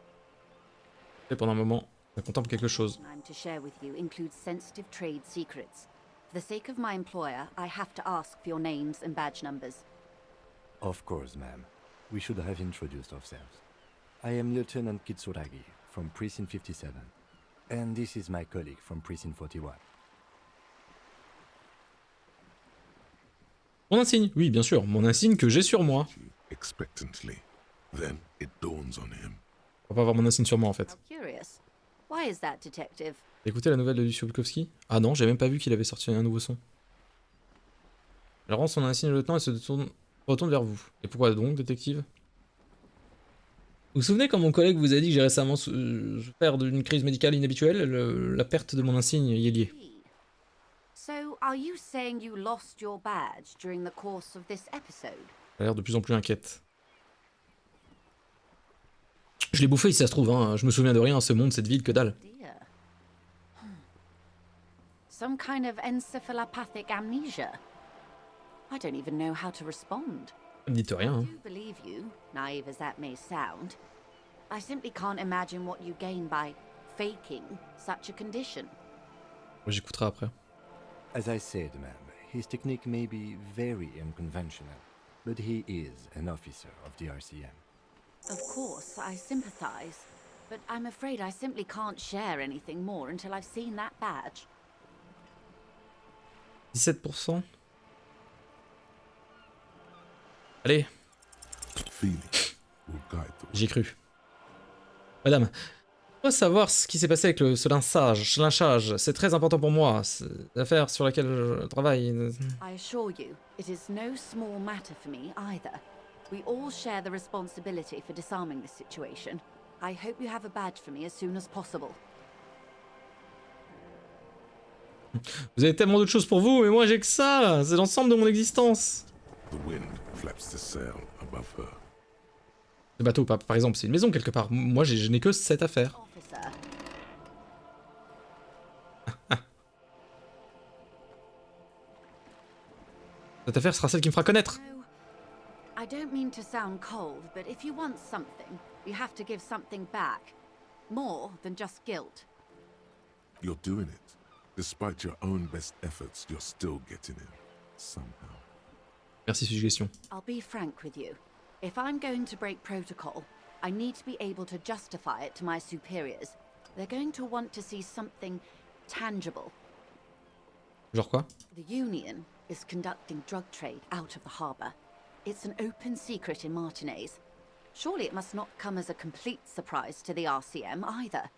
Et pendant un moment, on contemple quelque chose. I'm to share with you includes sensitive trade secrets. For the sake of my employer, I have to ask for your names and badge numbers. Of course, ma'am. We should have introduced ourselves. I am Lieutenant Kitsuragi from Precinct 57. And this is my colleague from Precinct 41. Mon insigne, oui bien sûr, mon insigne que j'ai sur moi. Expectantly. Then it dawns on him. On va pas avoir mon insigne sur moi en fait. How curious. Why is that, detective? Écoutez la nouvelle de Lucio Bukowski? Ah non, j'ai même pas vu qu'il avait sorti un nouveau son. Elle rend son insigne au lieutenant et se retourne vers vous. Et pourquoi donc, détective? Vous vous souvenez quand mon collègue vous a dit que j'ai récemment souffert d'une crise médicale inhabituelle? La perte de mon insigne y est liée. So, are you saying you lost your badge during the course of this episode? Elle a l'air de plus en plus inquiète. Je l'ai bouffé si ça se trouve, hein. Je me souviens de rien, ce monde, cette ville, que dalle. Dear. Some kind of encephalopathic amnesia. I don't even know how to respond. Ne dites rien, hein. I do believe you, naive as that may sound. I simply can't imagine what you gain by faking such a condition. J'écouterai après. As I said, ma'am, his technique may be very unconventional, but he is an officer of the RCM. Of course, I sympathize, but I'm afraid I simply can't share anything more until I've seen that badge. 17%. Allez, Feeling will guide the j'y ai cru. Madame, je dois savoir ce qui s'est passé avec ce lynchage. C'est très important pour moi. C'est l'affaire sur laquelle je travaille. I assure you, it is no small matter for me either. We all share the responsibility for disarming this situation. I hope you have a badge for me as soon as possible. Vous avez tellement d'autres choses pour vous, mais moi j'ai que ça. C'est l'ensemble de mon existence. The wind flaps the sail above her. Le bateau, par exemple, c'est une maison quelque part. Moi, je n'ai que cette affaire. Officer. Cette affaire sera celle qui me fera connaître. No, I don't mean to sound cold, but if you want something, you have to give something back. More than just guilt. You're doing it. Despite your own best efforts, you're still getting in. Somehow. Merci, suggestion. I'll be frank with you. If I'm going to break protocol, I need to be able to justify it to my superiors. They're going to want to see something tangible. Genre quoi? The Union is conducting drug trade out of the harbour. It's an open secret in Martinez. Surely it must not come as a complete surprise to the RCM either.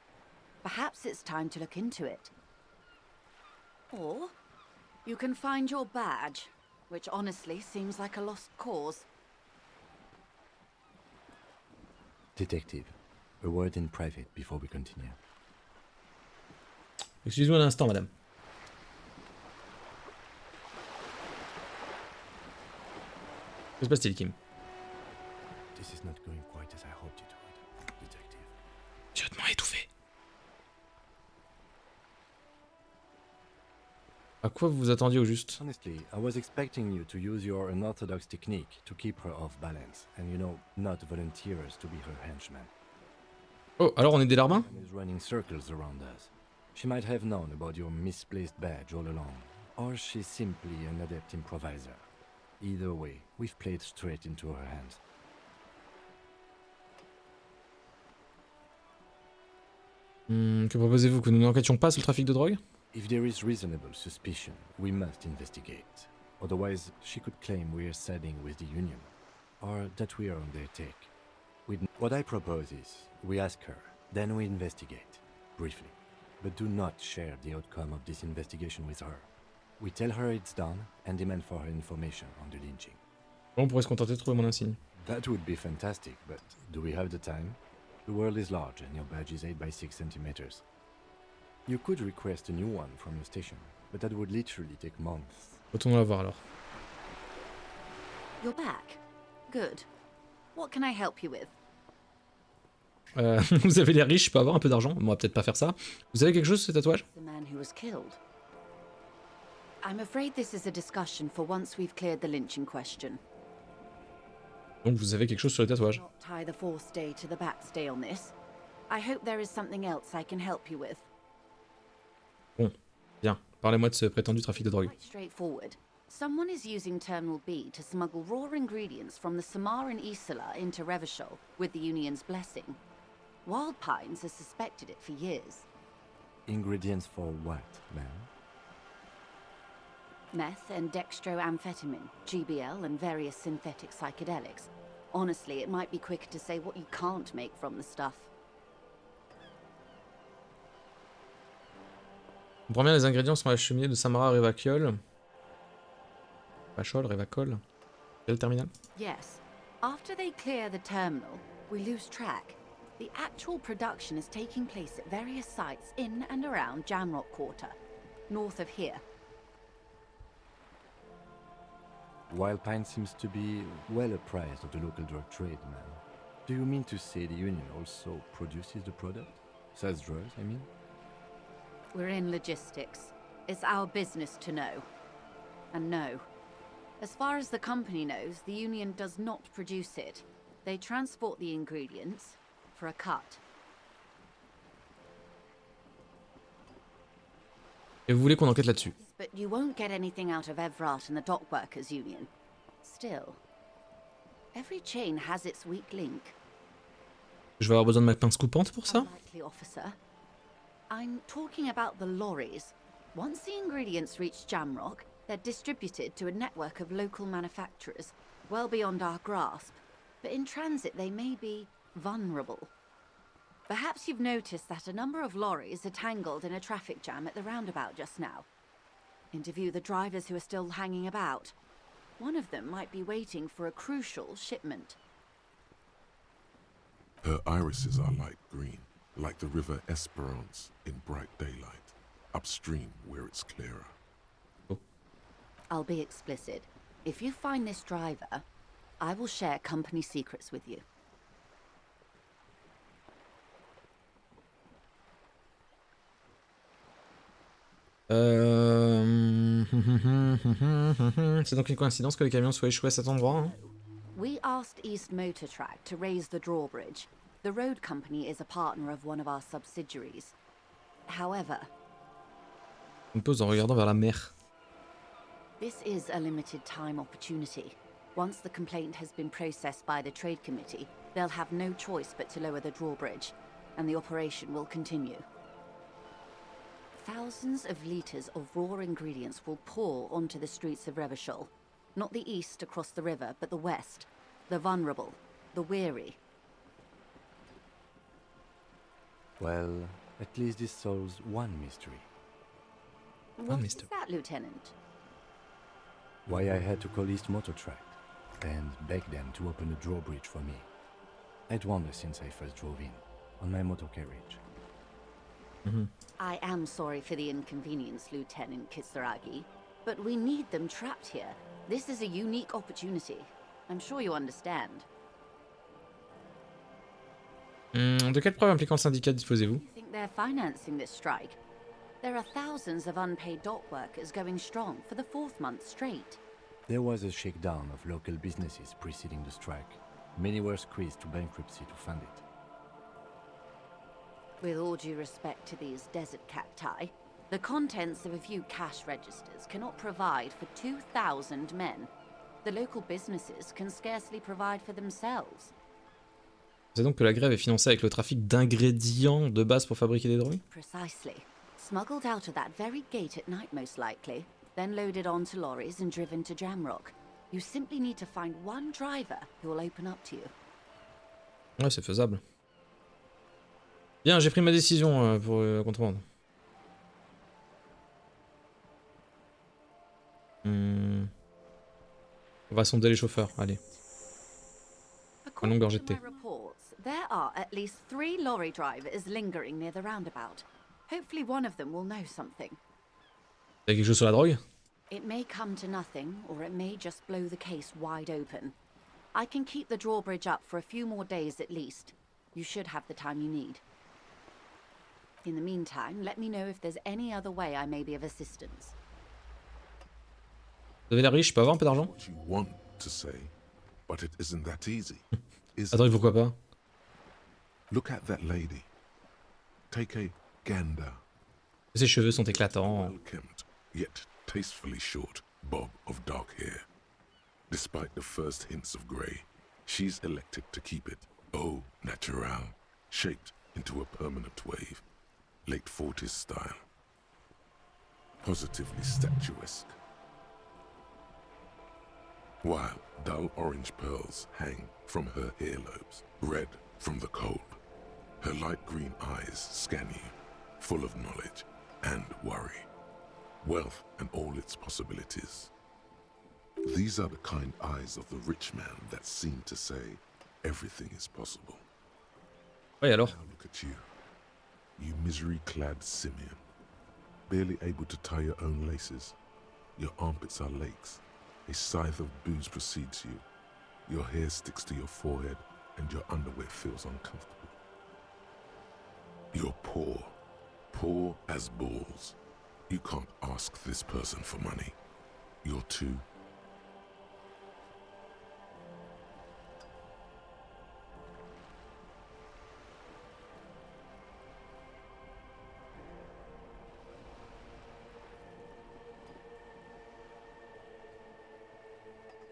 Perhaps it's time to look into it. Or you can find your badge, which honestly seems like a lost cause. Detective, a word in private before we continue. Excusez-moi un instant, madame. Que se passe-t-il, Kim? This is not going quite as I hoped it would, detective. Lieutenant étouffé. À quoi vous vous attendiez au juste? Honestly, I was expecting you to use your unorthodox technique to keep her off balance, and not volunteer us to be her henchman. Oh, alors on est des larbins? And is running circles around us. She might have known about your misplaced badge all along, or she's simply an adept improviser. Either way, we've played straight into her hands. Que proposez-vous? Que nous n'enquêtions pas sur le trafic de drogue? If there is reasonable suspicion, we must investigate. Otherwise, she could claim we're siding with the Union, or that we are on their take. What I propose is, we ask her, then we investigate, briefly. But do not share the outcome of this investigation with her. We tell her it's done, and demand for her information on the lynching. Bon, on pourrait se contenter de trouver mon insigne. That would be fantastic, but do we have the time? The world is large, and your badge is 8 by 6 centimeters. You could request a new one from your station, but that would literally take months. Retournons la voir alors. You're back. Good. What can I help you with? Vous avez l'air riche, je peux avoir un peu d'argent? On va peut-être pas faire ça. Vous avez quelque chose, ce tatouage? The man who was killed. I'm afraid this is a discussion for once we've cleared the lynching question. Donc vous avez quelque chose sur le tatouage. Not tie the fourth day to the backstay on this. I hope there is something else I can help you with. Bon, bien. Parlez-moi de ce prétendu trafic de drogue. Quite straightforward. Someone is using Terminal B to smuggle raw ingredients from the Samar and Isola into Revachol with the Union's blessing. Wild Pines has suspected it for years. Ingredients for what, ma'am? Meth and dextroamphetamine, GBL and various synthetic psychedelics. Honestly, it might be quicker to say what you can't make from the stuff. On comprend bien, les ingrédients sont acheminés de Samara Revachol. Revachol. Quel terminal? Yes. After they clear the terminal, we lose track. The actual production is taking place at various sites in and around Jamrock Quarter, north of here. Wild Pine seems to be well apprised of the local drug trade, ma'am. Do you mean to say the Union also produces the product? Sells drugs, I mean? We're in logistics. It's our business to know. And no. As far as the company knows, the Union does not produce it. They transport the ingredients for a cut. Et vous voulez qu'on enquête là-dessus? But you won't get anything out of Evrat and the Dockworkers Union. Still, every chain has its weak link. Je vais avoir besoin de ma pince coupante pour ça? Unlikely, officer. I'm talking about the lorries. Once the ingredients reach Jamrock, they're distributed to a network of local manufacturers, well beyond our grasp. But in transit, they may be vulnerable. Perhaps you've noticed that a number of lorries are tangled in a traffic jam at the roundabout just now. Interview the drivers who are still hanging about. One of them might be waiting for a crucial shipment. Her irises are light green, like the river Esperance in bright daylight, upstream where it's clearer. I'll be explicit. If you find this driver, I will share company secrets with you. C'est donc une coïncidence que les camions soient échoués à cet endroit, hein? We asked East Motor Track to raise the drawbridge. The road company is a partner of one of our subsidiaries. However, Une pause en regardant vers la mer. this is a limited time opportunity. Once the complaint has been processed by the Trade Committee, they'll have no choice but to lower the drawbridge, and the operation will continue. Thousands of litres of raw ingredients will pour onto the streets of Revachol. Not the east across the river, but the west. The vulnerable, the weary. Well, at least this solves one mystery. What is mystery. that, Lieutenant? Why I had to call East Motor Track and beg them to open a drawbridge for me. I'd wondered since I first drove in, on my motor carriage. I am sorry for the inconvenience, Lieutenant Kisaragi, but we need them trapped here. This is a unique opportunity. I'm sure you understand. De quelle preuve impliquant le syndicat disposez-vous? You think they're financing this strike? There are thousands of unpaid dock workers going strong for the 4th month straight. There was a shakedown of local businesses preceding the strike. Many were squeezed to bankruptcy to fund it. With all due respect to these desert cacti, the contents of a few cash registers cannot provide for 2,000 men. The local businesses can scarcely provide for themselves. C'est donc que la grève est financée avec le trafic d'ingrédients de base pour fabriquer des drogues? Precisely. Smuggled out of that very gate at night, most likely, then loaded onto lorries and driven to Jamrock. You simply need to find one driver who will open up to you. Ouais, c'est faisable. Bien, j'ai pris ma décision pour la contrebande. On va sonder les chauffeurs, allez. According gorgée to de my thé. reports, there are at least 3 lorry drivers lingering near the roundabout. Hopefully one of them will know something. T'as quelque chose sur la drogue? It may come to nothing, or it may just blow the case wide open. I can keep the drawbridge up for a few more days at least. You should have the time you need. In the meantime, let me know if there's any other way I may be of assistance. Vous avez l'air riche, je peux avoir un peu d'argent? What you want to say, but it isn't that easy. Is Attends, it? pourquoi pas? Look at that lady. Take a gander. Ses cheveux sont éclatants. Well-kempt, yet tastefully short bob of dark hair. Despite the first hints of grey, she's elected to keep it au natural, shaped into a permanent wave, late 40s style. Positively statuesque. While dull orange pearls hang from her earlobes, red from the cold. Her light green eyes scan you, full of knowledge and worry. Wealth and all its possibilities. These are the kind eyes of the rich man that seem to say everything is possible. Ouais, alors? Now look at you, you misery-clad simian, barely able to tie your own laces. Your armpits are lakes. A scythe of booze precedes you. Your hair sticks to your forehead, and your underwear feels uncomfortable. You're poor, poor as balls. You can't ask this person for money. You're too.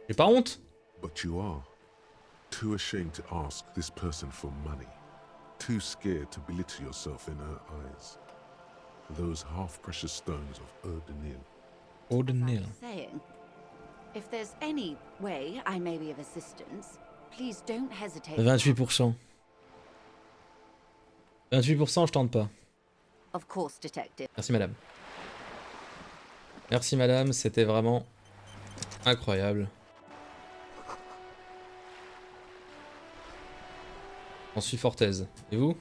J'ai pas honte? But you are. Too ashamed to ask this person for money. Too scared to belittle yourself in her eyes. Those half-precious stones of Erdenil. Ordinel. Saying, if there's any way I may be of assistance, please don't hesitate. 28%. 28%, je tente pas. Of course, detective. Merci madame. Merci madame, c'était vraiment incroyable. J'en suis fort aise. Et vous?